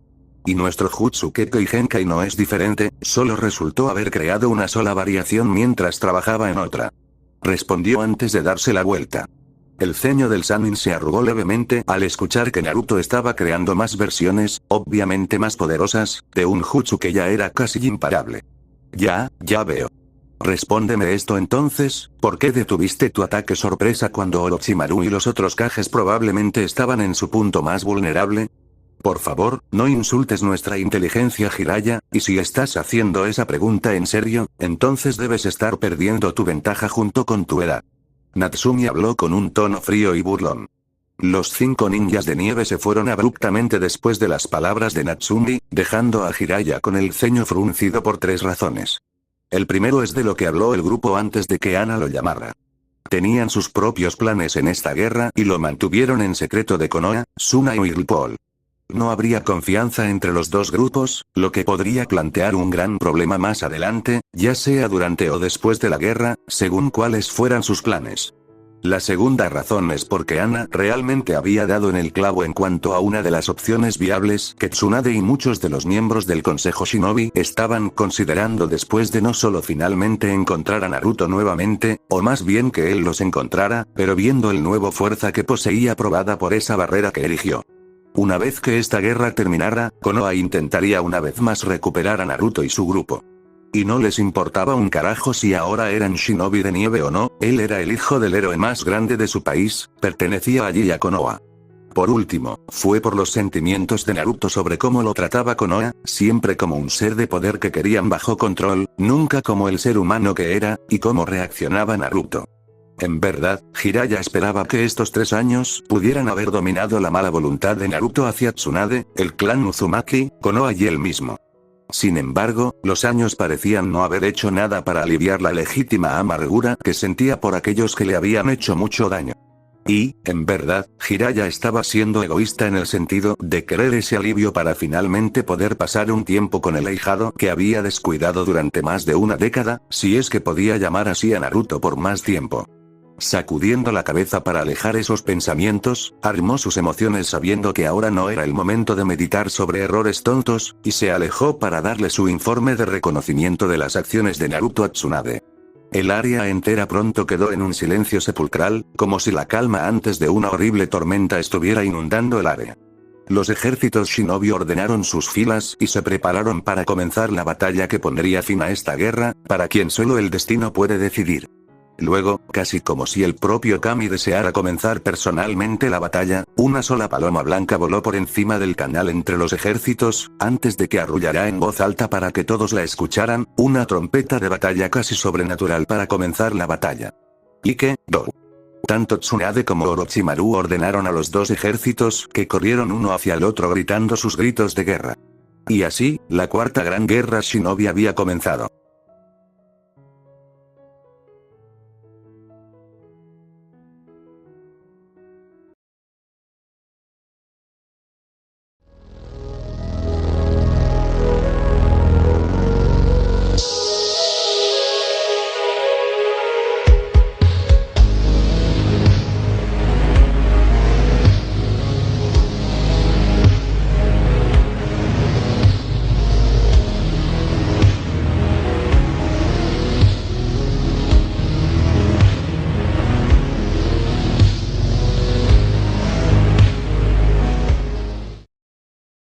Y nuestro jutsu Kekkei Genkai no es diferente, solo resultó haber creado una sola variación mientras trabajaba en otra. Respondió antes de darse la vuelta. El ceño del Sannin se arrugó levemente al escuchar que Naruto estaba creando más versiones, obviamente más poderosas, de un jutsu que ya era casi imparable. Ya veo. Respóndeme esto entonces, ¿por qué detuviste tu ataque sorpresa cuando Orochimaru y los otros Kages probablemente estaban en su punto más vulnerable? Por favor, no insultes nuestra inteligencia, Jiraiya, y si estás haciendo esa pregunta en serio, entonces debes estar perdiendo tu ventaja junto con tu edad. Natsumi habló con un tono frío y burlón. Los 5 ninjas de nieve se fueron abruptamente después de las palabras de Natsumi, dejando a Jiraiya con el ceño fruncido por 3 razones. El primero es de lo que habló el grupo antes de que Ana lo llamara. Tenían sus propios planes en esta guerra y lo mantuvieron en secreto de Konoha, Suna y Whirlpool. No habría confianza entre los dos grupos, lo que podría plantear un gran problema más adelante, ya sea durante o después de la guerra, según cuáles fueran sus planes. La segunda razón es porque Ana realmente había dado en el clavo en cuanto a una de las opciones viables que Tsunade y muchos de los miembros del Consejo Shinobi estaban considerando después de no solo finalmente encontrar a Naruto nuevamente, o más bien que él los encontrara, pero viendo el nuevo fuerza que poseía probada por esa barrera que erigió. Una vez que esta guerra terminara, Konoha intentaría una vez más recuperar a Naruto y su grupo. Y no les importaba un carajo si ahora eran shinobi de nieve o no, él era el hijo del héroe más grande de su país, pertenecía allí a Konoha. Por último, fue por los sentimientos de Naruto sobre cómo lo trataba Konoha, siempre como un ser de poder que querían bajo control, nunca como el ser humano que era, y cómo reaccionaba Naruto. En verdad, Jiraiya esperaba que estos 3 años pudieran haber dominado la mala voluntad de Naruto hacia Tsunade, el clan Uzumaki, Konoha y él mismo. Sin embargo, los años parecían no haber hecho nada para aliviar la legítima amargura que sentía por aquellos que le habían hecho mucho daño. Y, en verdad, Jiraiya estaba siendo egoísta en el sentido de querer ese alivio para finalmente poder pasar un tiempo con el ahijado que había descuidado durante más de una década, si es que podía llamar así a Naruto por más tiempo. Sacudiendo la cabeza para alejar esos pensamientos, armó sus emociones sabiendo que ahora no era el momento de meditar sobre errores tontos, y se alejó para darle su informe de reconocimiento de las acciones de Naruto a Tsunade. El área entera pronto quedó en un silencio sepulcral, como si la calma antes de una horrible tormenta estuviera inundando el área. Los ejércitos shinobi ordenaron sus filas y se prepararon para comenzar la batalla que pondría fin a esta guerra, para quien solo el destino puede decidir. Luego, casi como si el propio Kami deseara comenzar personalmente la batalla, una sola paloma blanca voló por encima del canal entre los ejércitos, antes de que arrullara en voz alta para que todos la escucharan, una trompeta de batalla casi sobrenatural para comenzar la batalla. Ike, Do. Tanto Tsunade como Orochimaru ordenaron a los dos ejércitos que corrieron uno hacia el otro gritando sus gritos de guerra. Y así, la cuarta gran guerra shinobi había comenzado.